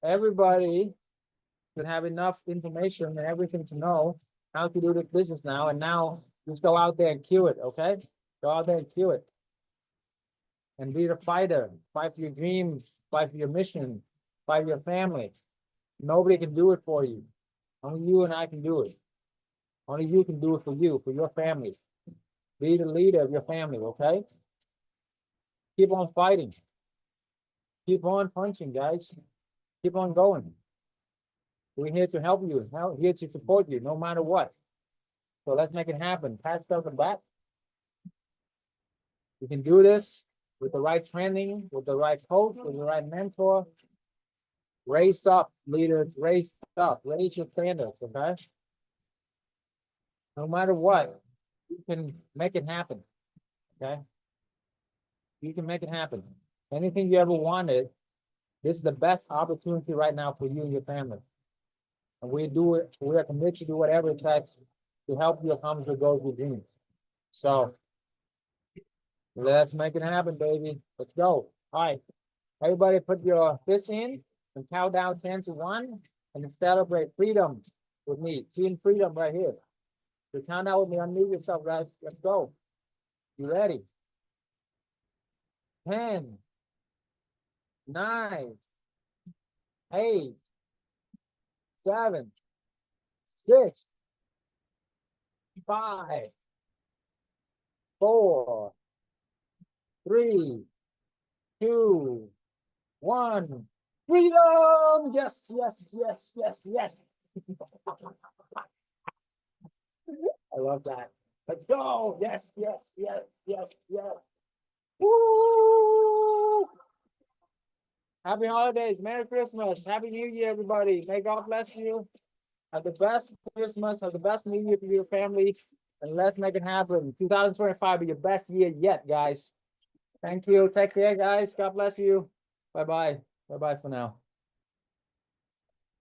S1: everybody should have enough information and everything to know how to do this business now. And now just go out there and kill it, okay? Go out there and kill it. And be the fighter. Fight for your dreams. Fight for your mission. Fight for your family. Nobody can do it for you. Only you and I can do it. Only you can do it for you, for your family. Be the leader of your family, okay? Keep on fighting. Keep on punching, guys. Keep on going. We're here to help you, here to support you, no matter what. So let's make it happen. Pat yourself on the back. You can do this with the right training, with the right coach, with the right mentor. Raise up, leaders, raise up, raise your standards, okay? No matter what, you can make it happen, okay? You can make it happen. Anything you ever wanted, this is the best opportunity right now for you and your family. And we are committed to do whatever it takes to help you accomplish your goals, your dreams. So let's make it happen, baby. Let's go. All right. Everybody put your fists in and count down 10 to 1 and celebrate freedom with me. Team freedom right here. So count out with me, unmute yourself, guys. Let's go. You ready? 10, 9, 8, 7, 6, 5, 4, 3, 2, 1. Freedom! Yes, yes, yes, yes, yes. I love that. Let's go. Yes, yes, yes, yes, yes. Woo! Happy holidays. Merry Christmas. Happy New Year, everybody. May God bless you. Have the best Christmas. Have the best New Year for your family. And let's make it happen. 2025 be your best year yet, guys. Thank you. Take care, guys. God bless you. Bye-bye. Bye-bye for now.